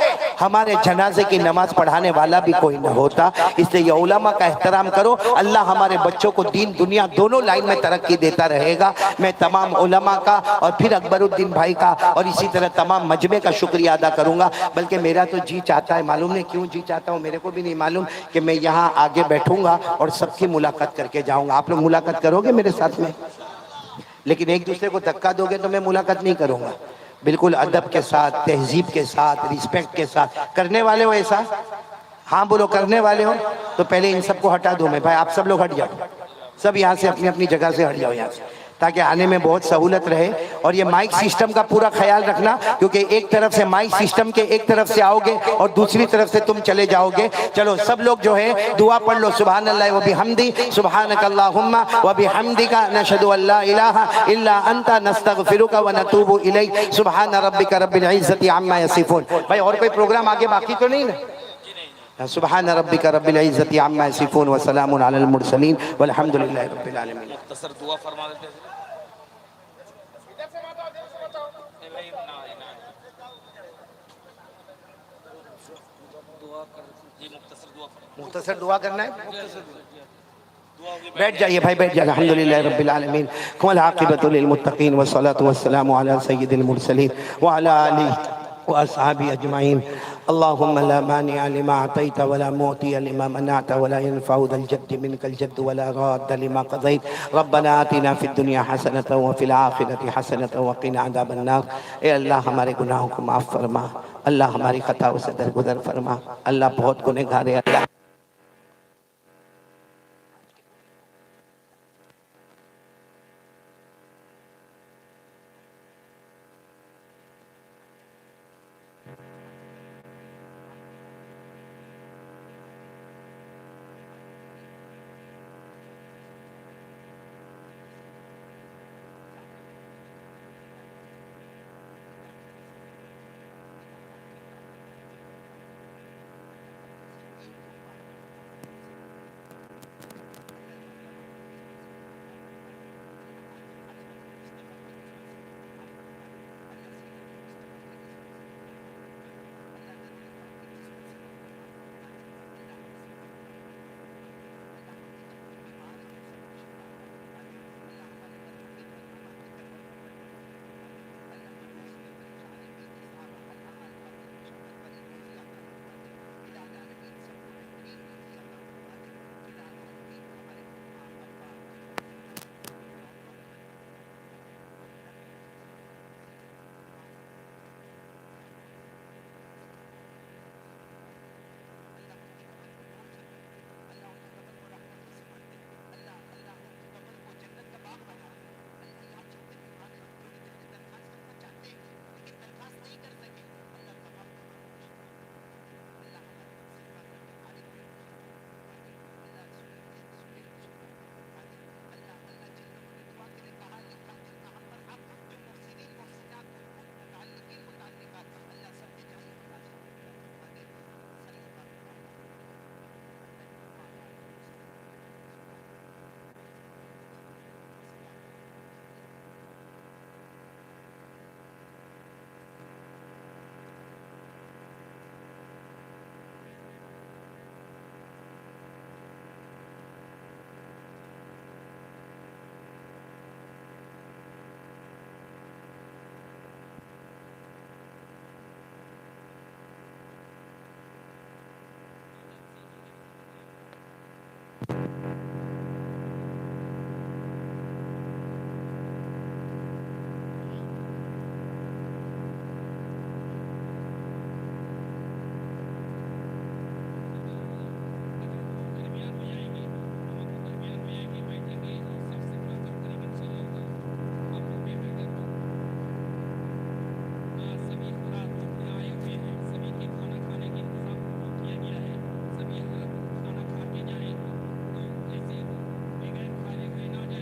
ہمارے جنازے کی نماز پڑھانے والا بھی کوئی نہ ہوتا. اس لیے یہ علماء کا احترام کرو. اللہ ہمارے بچوں کو دین دنیا دونوں لائن میں ترقی دیتا رہے گا. میں تمام علماء کا اور پھر اکبر الدین بھائی کا اور اسی طرح تمام مجمع کا شکریہ ادا کروں گا. بلکہ میرا تو جی چاہتا ہے, معلوم نہیں کیوں جی چاہتا ہوں, میرے کو بھی نہیں معلوم, کہ میں یہاں آگے بیٹھوں گا اور سب کی ملاقات کر کے جاؤں گا. آپ لوگ ملاقات کرو گے میرے ساتھ میں؟ لیکن ایک دوسرے کو دھکا دو گے تو میں ملاقات نہیں کروں گا. بالکل ادب کے ساتھ, تہذیب کے ساتھ, رسپیکٹ کے ساتھ. کرنے والے ہو ایسا؟ ہاں بولو, کرنے والے ہو تو پہلے ان سب کو ہٹا دو. میں بھائی آپ سب لوگ ہٹ جاؤ, سب یہاں سے اپنی اپنی جگہ سے ہٹ جاؤ یہاں سے, تاکہ آنے میں بہت سہولت رہے. اور یہ مائک سسٹم کا پورا خیال رکھنا, کیونکہ ایک طرف سے مائک سسٹم کے ایک طرف سے آؤ گے اور دوسری طرف سے تم چلے جاؤ گے. چلو سب لوگ جو ہے دعا پڑھ لو, سبحان اللہ و بحمدی, سبحانک اللہم و بحمدک, نشہد ان لا الہ الا انت, نستغفرک و نتوب الیک, سبحان ربک رب العزت عما یصفون. بھائی اور کوئی پروگرام آگے باقی تو نہیں نا؟ سبحان ربک رب العزت عما یصفون وسلام علی المرسلین والحمدللہ رب العالمین. مختصر دعا فرما دیتے ہیں. مختصر دعا کرنا ہے, بیٹھ جائیے بھائی, بیٹھ جائیے. الحمدللہ رب العالمین والعاقبۃ للمتقین والصلاۃ والسلام علی سید المرسلین وعلی آلہ واصحابہ اجمعین. اللهم لا مانع لما اعطيت ولا معطي لما منعت ولا ينفع ذا الجد منك الجد ولا راد لما قضيت. ربنا آتنا في الدنيا حسنة وفي الآخرة حسنة وقنا عذاب النار. اے اللہ ہمارے گناہوں کو معاف فرما, اللہ ہماری خطاؤں سے درگزر فرما. اللہ بہت گنہگار ہے, اللہ